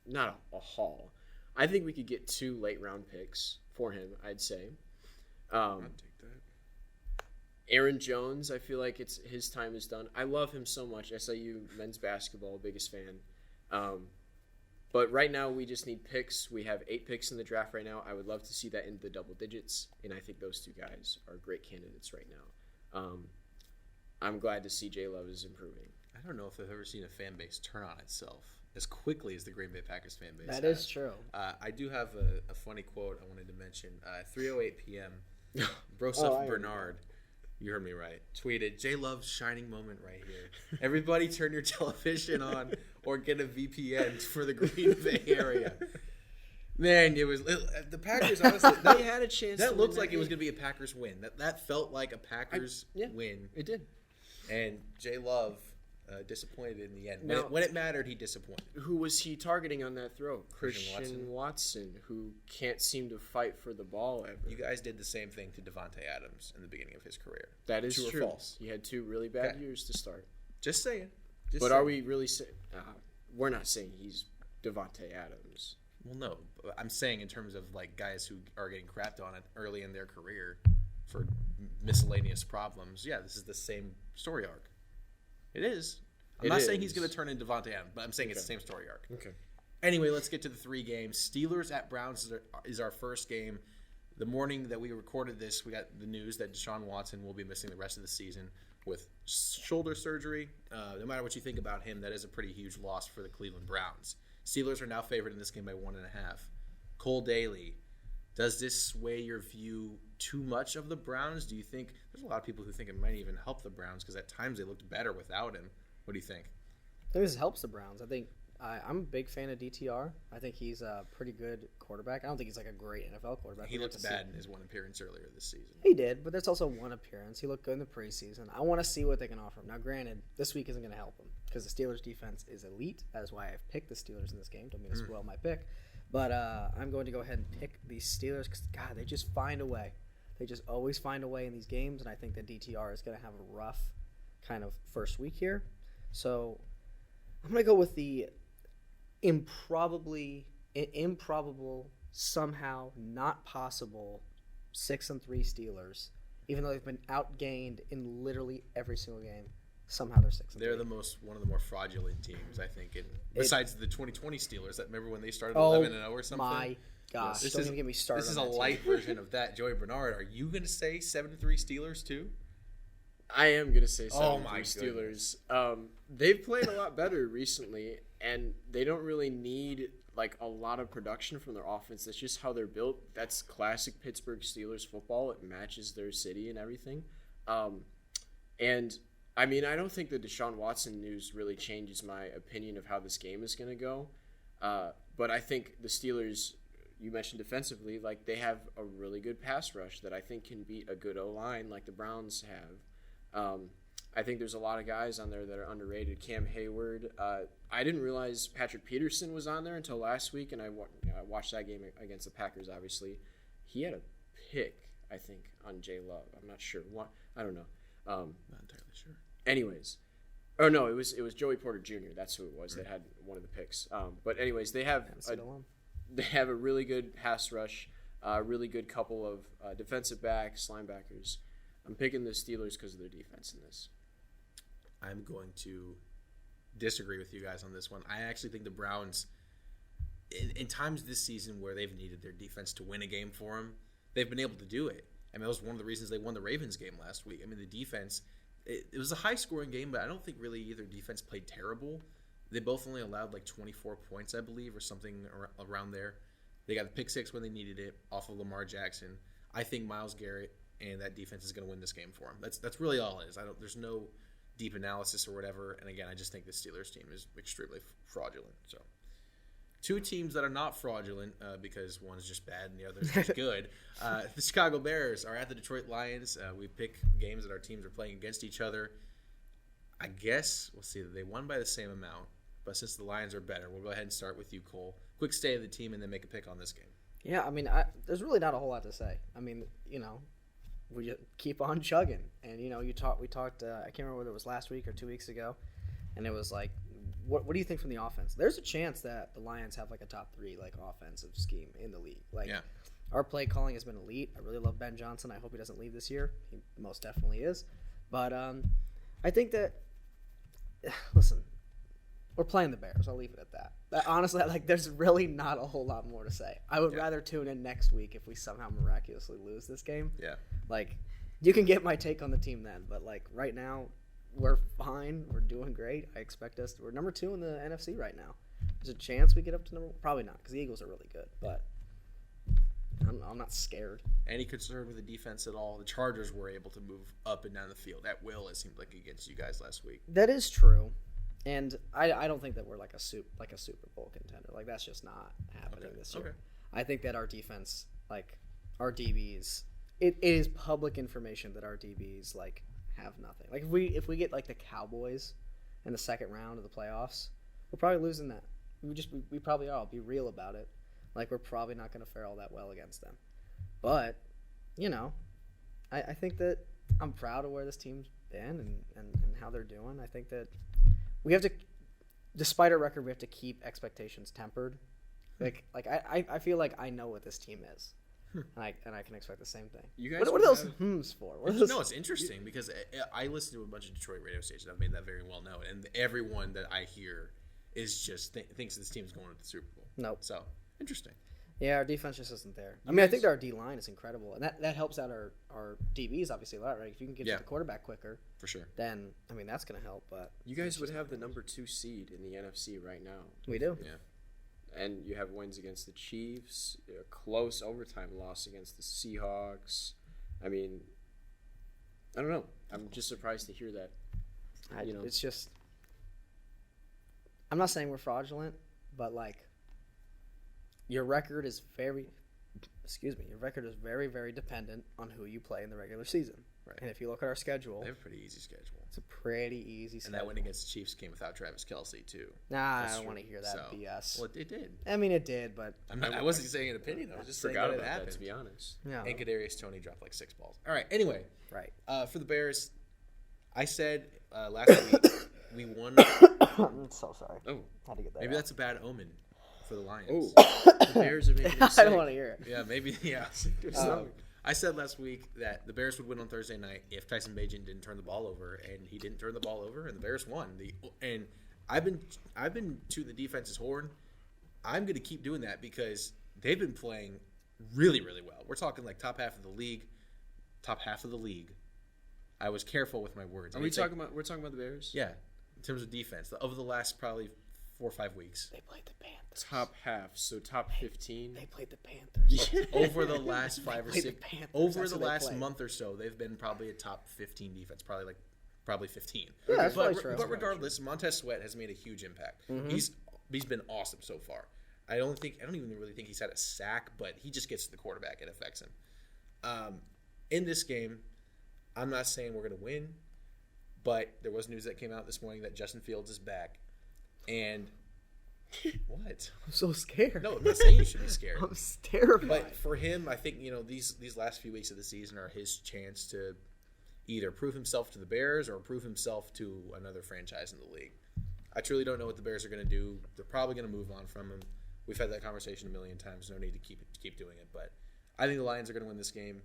not a haul. I think we could get 2 late-round picks for him, I'd say. I'd take that. Aaron Jones, I feel like his time is done. I love him so much. SIU men's basketball, biggest fan. But right now we just need picks. We have 8 picks in the draft right now. I would love to see that in the double digits, and I think those 2 guys are great candidates right now. I'm glad to see J Love is improving. I don't know if I've ever seen a fan base turn on itself as quickly as the Green Bay Packers fan base. That is true. I do have a funny quote I wanted to mention. 3:08 p.m. Broseph Bernard, you heard me right, tweeted, J Love's shining moment right here. Everybody turn your television on or get a VPN for the Green Bay area. Man, the Packers, honestly, they had a chance. That looked like it was going to be a Packers win. That felt like a Packers win. It did. And J Love disappointed in the end. Now- When it mattered, he disappointed. Who was he targeting on that throw? Christian Christian Watson, who can't seem to fight for the ball ever. You guys did the same thing to Devontae Adams in the beginning of his career. That is True or true. false? He had 2 really bad Okay. years to start. Just saying. But are we really saying... we're not saying he's Devontae Adams. Well, no. I'm saying in terms of like guys who are getting crapped on it early in their career for miscellaneous problems. Yeah, this is the same story arc. It is. I'm not saying he's going to turn into Devontae Adams, but I'm saying it's the same story arc. Okay. Anyway, let's get to the 3 games. Steelers at Browns is our first game. The morning that we recorded this, we got the news that Deshaun Watson will be missing the rest of the season with shoulder surgery. No matter what you think about him, that is a pretty huge loss for the Cleveland Browns. Steelers are now favored in this game by 1.5. Cole Daly, does this sway your view too much of the Browns? Do you think there's a lot of people who think it might even help the Browns because at times they looked better without him? What do you think? I think this helps the Browns. I think I'm a big fan of DTR. I think he's a pretty good quarterback. I don't think he's like a great NFL quarterback. He looked bad in his one appearance earlier this season. He did, but there's also one appearance. He looked good in the preseason. I want to see what they can offer him. Now, granted, this week isn't going to help him because the Steelers' defense is elite. That is why I've picked the Steelers in this game. Don't mean to spoil my pick. But I'm going to go ahead and pick the Steelers because, God, they just find a way. They just always find a way in these games, and I think that DTR is going to have a rough kind of first week here. So I'm going to go with the improbable, somehow not possible 6-3 Steelers, even though they've been outgained in literally every single game. Somehow they're 6-3. They're one of the more fraudulent teams, I think. Besides the 2020 Steelers, that remember when they started 11-0 or something? My gosh! This Don't is, even get me started. This is on a that light team. version of that. Joey Bernard, are you going to say 7-3 Steelers too? I am going to say 7 Oh my Steelers. They've played a lot better recently, and they don't really need like a lot of production from their offense. That's just how they're built. That's classic Pittsburgh Steelers football. It matches their city and everything. And I mean, I don't think the Deshaun Watson news really changes my opinion of how this game is going to go. But I think the Steelers, you mentioned defensively, like they have a really good pass rush that I think can beat a good O-line like the Browns have. I think there's a lot of guys on there that are underrated. Cam Hayward. I didn't realize Patrick Peterson was on there until last week, and I watched that game against the Packers, obviously. He had a pick, I think, on Jay Love. I'm not sure. I don't know. Not entirely sure. Anyways. Oh, no, it was Joey Porter Jr. That's who it was that had one of the picks. But anyways, they have a really good pass rush, really good couple of defensive backs, linebackers. I'm picking the Steelers because of their defense in this. I'm going to disagree with you guys on this one. I actually think the Browns, in times this season where they've needed their defense to win a game for them, they've been able to do it. I mean, that was one of the reasons they won the Ravens game last week. I mean, the defense, it was a high-scoring game, but I don't think really either defense played terrible. They both only allowed like 24 points, I believe, or something around there. They got the pick six when they needed it off of Lamar Jackson. I think Myles Garrett and that defense is going to win this game for him. That's really all it is. There's no deep analysis or whatever. And again, I just think the Steelers team is extremely fraudulent. So, 2 teams that are not fraudulent because one is just bad and the other is just good. The Chicago Bears are at the Detroit Lions. We pick games that our teams are playing against each other. I guess we'll see that they won by the same amount. But since the Lions are better, we'll go ahead and start with you, Cole. Quick stay of the team and then make a pick on this game. Yeah, I mean, there's really not a whole lot to say. I mean, we just keep on chugging. And, we talked, I can't remember whether it was last week or 2 weeks ago, and it was like, what do you think from the offense? There's a chance that the Lions have like a top 3 like offensive scheme in the league. Like, yeah. Our play calling has been elite. I really love Ben Johnson. I hope he doesn't leave this year. He most definitely is. But I think that, listen, we're playing the Bears. I'll leave it at that. Honestly, like, there's really not a whole lot more to say. I would rather tune in next week if we somehow miraculously lose this game. Yeah. Like, you can get my take on the team then, but like right now, we're fine. We're doing great. I expect we're number 2 in the NFC right now. There's a chance we get up to probably not because the Eagles are really good, but I'm not scared. Any concern with the defense at all? The Chargers were able to move up and down the field at will, it seemed like, against you guys last week. That is true. And I don't think that we're like a Super Bowl contender. Like, that's just not happening this year. Okay. I think that our defense, like our DBs, it is public information that our DBs like have nothing. Like if we get like the Cowboys in the second round of the playoffs, we're probably losing that. We probably are. I'll be real about it. Like, we're probably not going to fare all that well against them. But, I think that I'm proud of where this team's been and how they're doing. I think that we have to, despite our record, we have to keep expectations tempered. I feel like I know what this team is. And I can expect the same thing. You guys what are those hms for? No, it's interesting because I listen to a bunch of Detroit radio stations. I've made that very well known. And everyone that I hear is just thinks this team's going to the Super Bowl. Nope. So, interesting. Yeah, our defense just isn't there. I think our D-line is incredible. And that helps out our DBs, obviously, a lot, right? If you can get to the quarterback quicker. For sure. Then, that's going to help. But you guys would have the number 2 seed in the NFC right now. We do. Yeah. And you have wins against the Chiefs, a close overtime loss against the Seahawks. I mean, I don't know. I'm just surprised to hear that. It's just, I'm not saying we're fraudulent, but your record is very very dependent on who you play in the regular season. Right. And if you look at our schedule, They have a pretty easy schedule. it's a pretty easy schedule. And that win against the Chiefs came without Travis Kelce, too. Nah, That's I don't true. want to hear that So, BS. Well, it did. It did, but I wasn't saying an opinion. I was just saying Forgot that it about happened. that, to be honest. yeah, And Kadarius Toney dropped 6 balls. All right. Anyway, right. for the Bears, I said last week we won. I'm so sorry. Oh, Had to get that. Maybe out. that's a bad omen for the Lions. oh, the Bears are making I don't want to hear it. Yeah, maybe. Yeah. I said last week that the Bears would win on Thursday night if Tyson Bagent didn't turn the ball over, and he didn't turn the ball over, and the Bears won. And I've been to the defense's horn. I'm going to keep doing that because they've been playing really, really well. We're talking top half of the league. Top half of the league. I was careful with my words. we're talking about the Bears? Yeah, in terms of defense, over the last probably 4 or 5 weeks. They played the Panthers. Top half, so top 15. They played the Panthers. Over the last 5 or played the 6, Panthers. over That's the who they last played. month or so, they've been probably a top 15 defense, probably 15. Yeah, that's probably true. But regardless, Montez Sweat has made a huge impact. Mm-hmm. He's been awesome so far. I don't even really think he's had a sack, but he just gets to the quarterback and affects him. In this game, I'm not saying we're going to win, but there was news that came out this morning that Justin Fields is back, and. What? I'm so scared. No, I'm not saying you should be scared. I'm terrified. But for him, I think these last few weeks of the season are his chance to either prove himself to the Bears or prove himself to another franchise in the league. I truly don't know what the Bears are going to do. They're probably going to move on from him. We've had that conversation a million times. No need to keep doing it. But I think the Lions are going to win this game.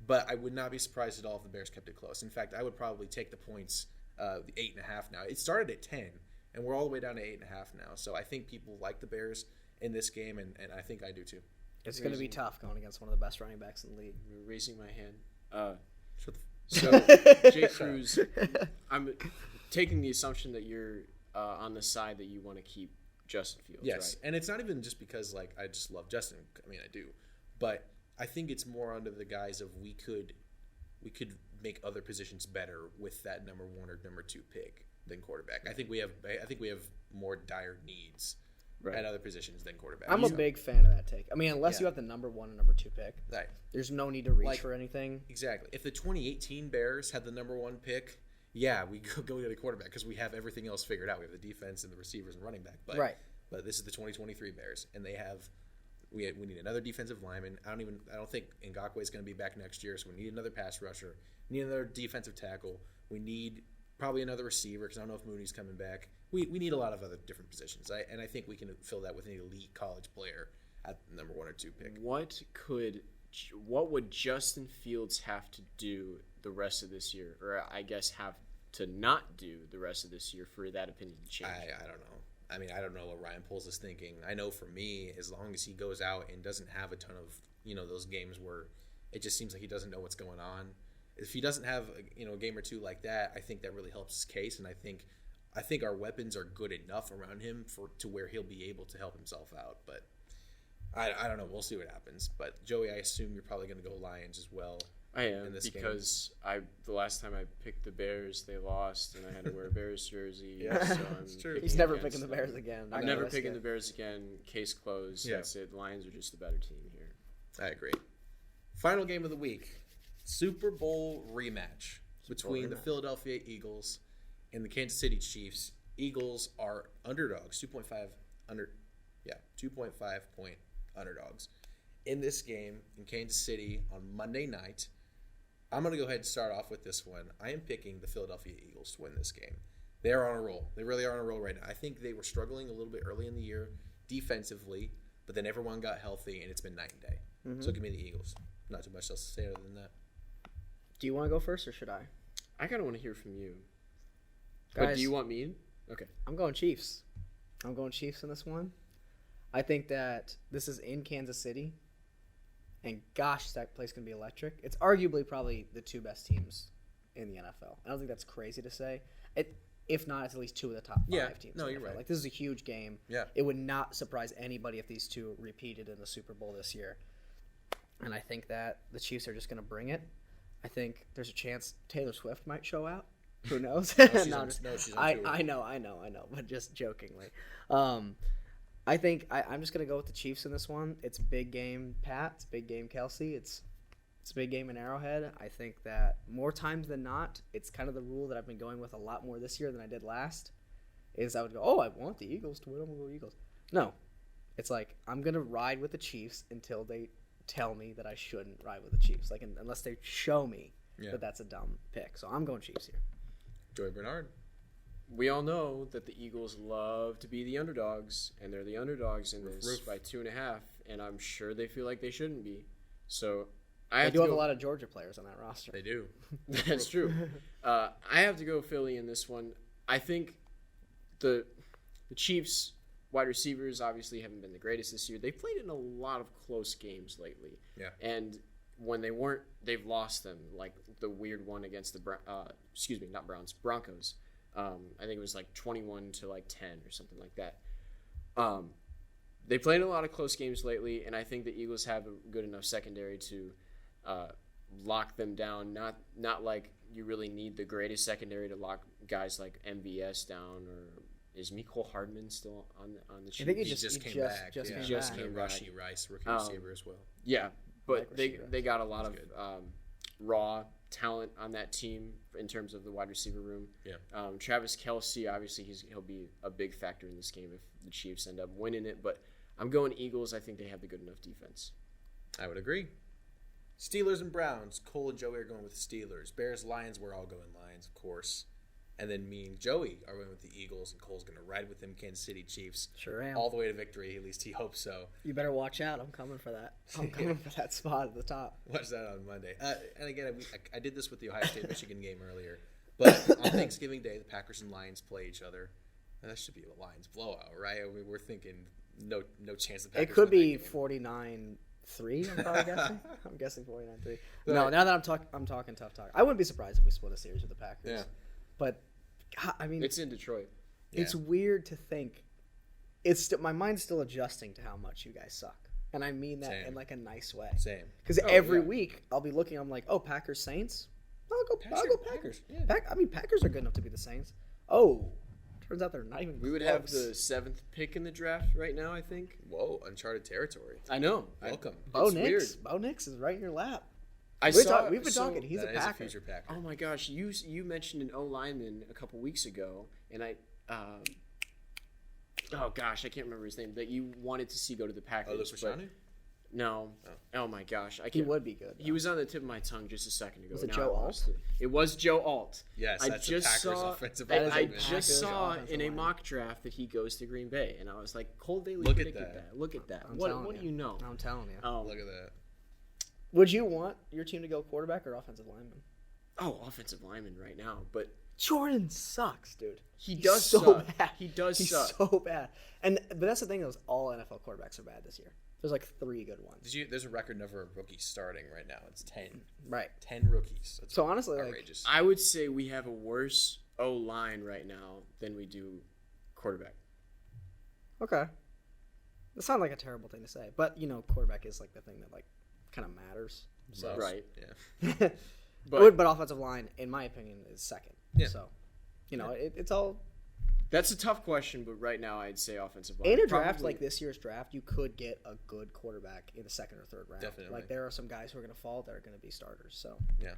But I would not be surprised at all if the Bears kept it close. In fact, I would probably take the points, the 8.5 now. It started at 10. And we're all the way down to 8.5 now. So I think people like the Bears in this game, and I think I do too. It's going to be tough going against one of the best running backs in the league. I'm raising my hand. So Jay Cruz, I'm taking the assumption that you're on the side that you want to keep Justin Fields, yes, right? and it's not even just because I just love Justin. I mean, I do, but I think it's more under the guise of we could make other positions better with that number 1 or number 2 pick than quarterback. I think we have more dire needs at other positions than quarterback. I'm a big fan of that take. I mean, unless you have the number 1 and number 2 pick, Right. there's no need to reach for anything. Exactly. If the 2018 Bears had the number 1 pick, yeah, we go get a quarterback because we have everything else figured out. We have the defense and the receivers and running back. But, Right. But this is the 2023 Bears, and we need another defensive lineman. I don't think Ngakoue is going to be back next year, so we need another pass rusher. We need another defensive tackle. We need probably another receiver because I don't know if Mooney's coming back. We need a lot of other different positions, and I think we can fill that with an elite college player at number 1 or 2 pick. What would Justin Fields have to do the rest of this year, or I guess have to not do the rest of this year for that opinion to change? I don't know. I mean, I don't know what Ryan Poles is thinking. I know for me, as long as he goes out and doesn't have a ton of those games where it just seems like he doesn't know what's going on. If he doesn't have a game or two like that, I think that really helps his case, and I think our weapons are good enough around him to where he'll be able to help himself out. But I don't know. We'll see what happens. But Joey, I assume you're probably going to go Lions as well. I am, in this because the last time I picked the Bears, they lost, and I had to wear a Bears jersey. Yeah, so it's true. picking He's never against picking the them. Bears again. I'm No, never that's picking good. the Bears again. Case closed. Yeah. That's it. Lions are just the better team here. I agree. Final game of the week. Super Bowl rematch between the Philadelphia Eagles and the Kansas City Chiefs. Eagles are underdogs, 2.5 point underdogs in this game in Kansas City on Monday night. I'm going to go ahead and start off with this one. I am picking the Philadelphia Eagles to win this game. They are on a roll. They really are on a roll right now. I think they were struggling a little bit early in the year defensively, but then everyone got healthy, and it's been night and day. Mm-hmm. So give me the Eagles. Not too much else to say other than that. Do you want to go first, or should I? I kind of want to hear from you. Guys, but do you want me? Okay. I'm going Chiefs. I'm going Chiefs in this one. I think that this is in Kansas City. And gosh, that place can be electric. It's arguably probably the two best teams in the NFL. I don't think that's crazy to say. If not, it's at least two of the top five teams. No, in the you're NFL. right. Like, this is a huge game. Yeah. It would not surprise anybody if these two repeated in the Super Bowl this year. And I think that the Chiefs are just going to bring it. I think there's a chance Taylor Swift might show out. Who knows? She's on I know, but just jokingly. I think I'm just going to go with the Chiefs in this one. It's big game, Pat. It's big game, Kelsey. It's a big game in Arrowhead. I think that more times than not, it's kind of the rule that I've been going with a lot more this year than I did last, is I would go, I want the Eagles to win. I'm going to go Eagles. No. It's like I'm going to ride with the Chiefs until they tell me that I shouldn't ride with the Chiefs. Like unless they show me that that's a dumb pick. So I'm going Chiefs here. Joey Bernard. We all know that the Eagles love to be the underdogs, and they're the underdogs in this by 2.5, and I'm sure they feel like they shouldn't be. So I do have a lot of Georgia players on that roster. They do. That's true. I have to go Philly in this one. I think the Chiefs wide receivers obviously haven't been the greatest this year. They've played in a lot of close games lately. Yeah. And when they weren't, they've lost them, like the weird one against the Broncos. I think it was like 21 to like 10 or something like that. They played in a lot of close games lately, and I think the Eagles have a good enough secondary to lock them down. Not like you really need the greatest secondary to lock guys like MVS down, or is Mecole Hardman still on the Chiefs? I think he just came back. Just came back. Rashee Rice, rookie receiver as well. Yeah, but they got a lot of raw talent on that team in terms of the wide receiver room. Yeah. Travis Kelce, obviously he'll be a big factor in this game if the Chiefs end up winning it. But I'm going Eagles. I think they have the good enough defense. I would agree. Steelers and Browns. Cole and Joey are going with the Steelers. Bears, Lions, we're all going Lions, of course. And then me and Joey are going with the Eagles, and Cole's going to ride with them Kansas City Chiefs. Sure am. All the way to victory, at least he hopes so. You better watch out. I'm coming for that. I'm coming for that spot at the top. Watch that on Monday. And again, I did this with the Ohio State-Michigan game earlier. But on Thanksgiving Day, the Packers and Lions play each other. And that should be a Lions blowout, right? I mean, we're thinking no chance the Packers It could be win that game. 49-3, I'm probably guessing. I'm guessing 49-3. No, now that I'm talking tough talk. I wouldn't be surprised if we split a series with the Packers. Yeah. But I mean, it's in Detroit. It's weird to think. My mind's still adjusting to how much you guys suck, and I mean that in like a nice way. Same. Because every week I'll be looking. I'm like, Packers Saints. I'll go Packers. Yeah. Packers are good enough to be the Saints. Turns out they're not even. We would have the 7th pick in the draft right now, I think. Whoa, uncharted territory. I know. Welcome. Bo Nix is right in your lap. We've been talking. He's a Packer. Future Packer. Oh my gosh, you mentioned an O lineman a couple weeks ago, and I can't remember his name, that you wanted to see go to the Packers. Luke No. Oh my gosh, He would be good. He was on the tip of my tongue just a second ago. Was it Joe Alt? It was Joe Alt. Yes, that's the Packers offensive I lineman. just saw in a mock draft that he goes to Green Bay, and I was like, Cole Daly predicted that. Look at that. What do you know? I'm telling you. Look at that. Would you want your team to go quarterback or offensive lineman? Offensive lineman right now, but Jordan sucks, dude. He's so suck. Bad. He does He's suck. so bad. But that's the thing, though, is all NFL quarterbacks are bad this year. There's like 3 good ones. There's a record number of rookies starting right now. It's 10. Right. 10 rookies. That's so honestly, outrageous. I would say we have a worse O-line right now than we do quarterback. Okay. That sounds like a terrible thing to say, but quarterback is like the thing that like kind of matters. So right. Yeah. but offensive line, in my opinion, is second. Yeah. So it's all. That's a tough question, but right now I'd say offensive line. In a draft like this year's draft, you could get a good quarterback in the 2nd or 3rd round. Definitely. Like there are some guys who are going to fall that are going to be starters. So yeah,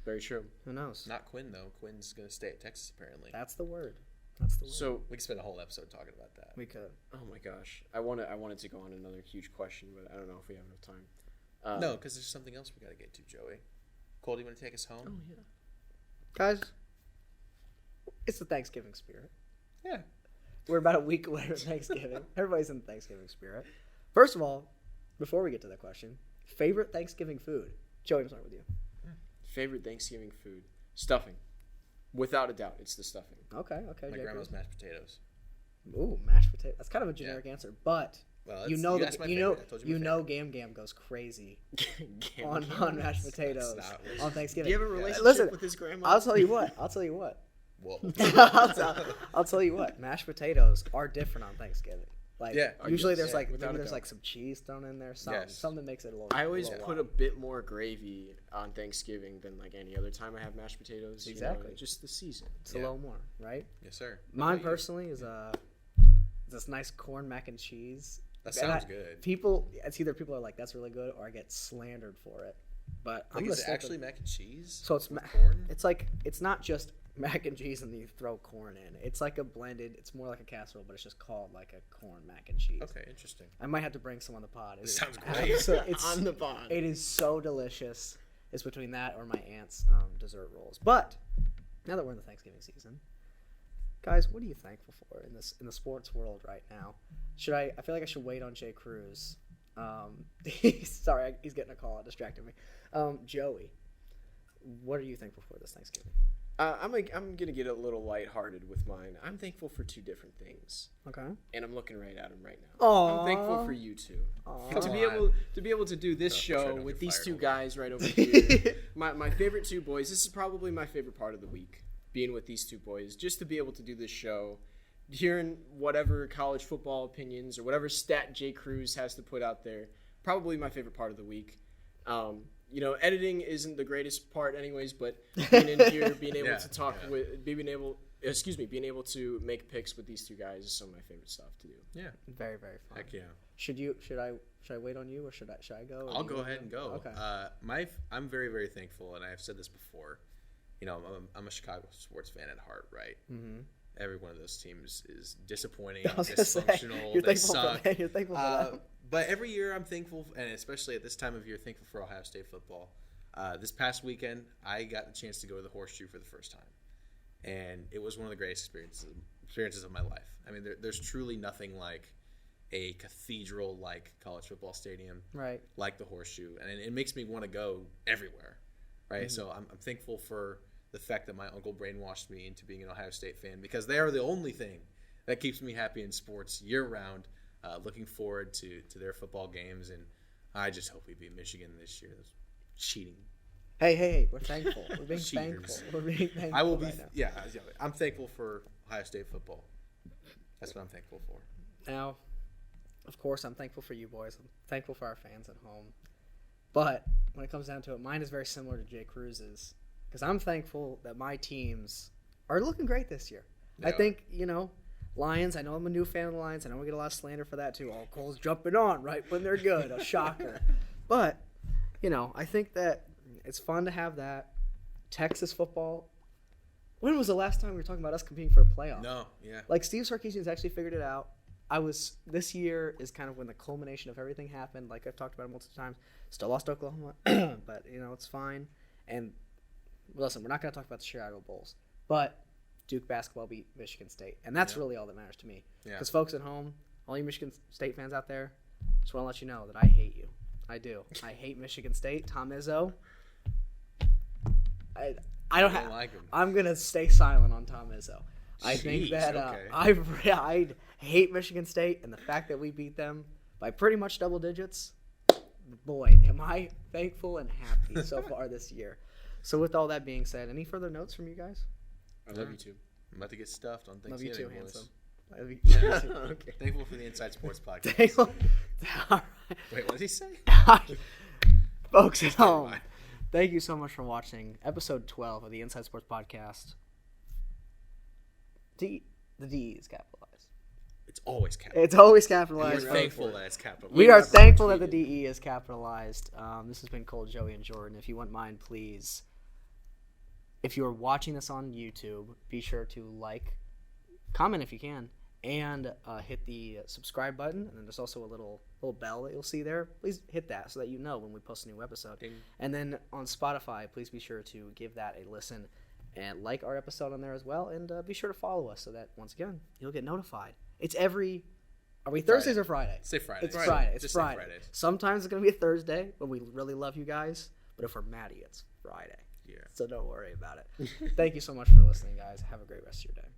very true. Who knows? Not Quinn though. Quinn's going to stay at Texas apparently. That's the word. That's the word. So We could spend a whole episode talking about that. we could. oh my gosh, I wanted to go on another huge question, but I don't know if we have enough time. No, because there's something else we got to get to, Joey. Cole, do you want to take us home? Oh yeah. Guys, it's the Thanksgiving spirit. Yeah. We're about a week away from Thanksgiving. Everybody's in the Thanksgiving spirit. First of all, before we get to that question, favorite Thanksgiving food? Joey, I'm starting with you. Favorite Thanksgiving food? Stuffing. Without a doubt, it's the stuffing. Okay. My Jake. grandma's mashed potatoes. Ooh, mashed potato. That's kind of a generic answer, but Well, you that's- know that's my favorite. I told you my favorite. Gam Gam goes crazy Gam on Gam. mashed potatoes not what- on Thanksgiving. Do you have a relationship Listen, with his grandma? I'll tell you what. Whoa. I'll tell you what. Mashed potatoes are different on Thanksgiving. Like Yeah. usually Yes, there's yeah, like without maybe a there's doubt. like some cheese thrown in there. Something Yes. something that makes it a little. I always little put a wild. bit more gravy on Thanksgiving than like any other time I have mashed potatoes. Exactly. Just the season. It's Yeah. a little more, right? Yes, sir. Mine What about you? personally is this nice corn mac and cheese. That And sounds good. It's either people are like that's really good, or I get slandered for it. But I'm Like, gonna is it stick actually with- mac and cheese? So it's with ma- corn? It's like it's not just mac and cheese and then you throw corn in. It's like a blended. It's more like a casserole, but it's just called like a corn mac and cheese. Okay, interesting. I might have to bring some on the pod. It This is sounds great. it's On the bond. It is so delicious. It's between that or my aunt's dessert rolls. But now that we're in the Thanksgiving season, guys, what are you thankful for in the sports world right now? I feel like I should wait on Jay Cruz. Sorry, he's getting a call. It distracted me. Joey, what are you thankful for this Thanksgiving? I'm gonna get a little lighthearted with mine. I'm thankful for two different things, Okay. and I'm looking right at them right now. Aw. I'm thankful for you two. Aw. To Come be on. able to do this No, show don't with get these fired two over guys right over here. My favorite two boys. This is probably my favorite part of the week, being with these two boys. Just to be able to do this show, hearing whatever college football opinions or whatever stat Jay Cruz has to put out there. Probably my favorite part of the week. Editing isn't the greatest part, anyways. But being in here, being able Yeah, to talk yeah. with, being able to make picks with these two guys is some of my favorite stuff to do. Yeah. Very, very fun. Heck yeah. Should I wait on you or should I go? Or I'll do go you ahead wanna and go. Okay. I'm very, very thankful, and I've said this before. I'm a Chicago sports fan at heart, right? Mm-hmm. Every one of those teams is disappointing, I was gonna say, dysfunctional. you're They thankful suck. for that. You're thankful for that. But every year I'm thankful, and especially at this time of year, thankful for Ohio State football. This past weekend, I got the chance to go to the Horseshoe for the first time, and it was one of the greatest experiences of my life. I mean, there's truly nothing like a cathedral-like college football stadium, Right. like the Horseshoe, and it makes me want to go everywhere, right? So I'm thankful for the fact that my uncle brainwashed me into being an Ohio State fan, because they are the only thing that keeps me happy in sports year-round. Looking forward to their football games, and I just hope we beat Michigan this year. That's cheating. Hey, we're thankful. We're being Cheaters. thankful. We're being thankful. I will be. right now. Yeah, I'm thankful for Ohio State football. That's what I'm thankful for. Now, of course, I'm thankful for you boys. I'm thankful for our fans at home. But when it comes down to it, mine is very similar to Jay Cruz's, because I'm thankful that my teams are looking great this year. I Yeah. think, Lions, I know I'm a new fan of the Lions. I know we get a lot of slander for that too. Oh, Cole's jumping on right when they're good. A shocker. But, I think that it's fun to have that. Texas football. When was the last time we were talking about us competing for a playoff? No, yeah. Like Steve Sarkisian's actually figured it out. This year is kind of when the culmination of everything happened. Like I've talked about it multiple times. Still lost Oklahoma, but it's fine. And listen, we're not going to talk about the Chicago Bulls, but Duke basketball beat Michigan State, and that's really all that matters to me. Yeah. Because folks at home, all you Michigan State fans out there, just want to let you know that I hate you. I do. I hate Michigan State. Tom Izzo. I don't have. like him. I'm gonna stay silent on Tom Izzo. I think Jeez, that okay. I hate Michigan State, and the fact that we beat them by pretty much double digits. Boy, am I thankful and happy so far this year. So with all that being said, any further notes from you guys? I love you too. I'm about to get stuffed on Love you Thanksgiving. too, boys. handsome. Love you too. Okay. Thankful for the Inside Sports podcast. Thankful- all right. Wait, what did he say? Folks at home, mind. thank you so much for watching episode 12 of the Inside Sports Podcast. The D is capitalized. It's always capitalized. It's always We're capitalized. thankful that it's capitalized. We are thankful that the DE is capitalized. This has been Cole, Joey, and Jordan. If you wouldn't mind, please, if you are watching this on YouTube, be sure to like, comment if you can, and hit the subscribe button. And then there's also a little bell that you'll see there. Please hit that so that you know when we post a new episode. Ding. And then on Spotify, please be sure to give that a listen and like our episode on there as well. And be sure to follow us so that, once again, you'll get notified. It's every... Are we Thursdays or Friday? Say Friday. It's Friday. It's Just say Friday. Fridays. Sometimes it's going to be a Thursday when we really love you guys. But if we're Maddie, it's Friday. Yeah. So don't worry about it. Thank you so much for listening, guys. Have a great rest of your day.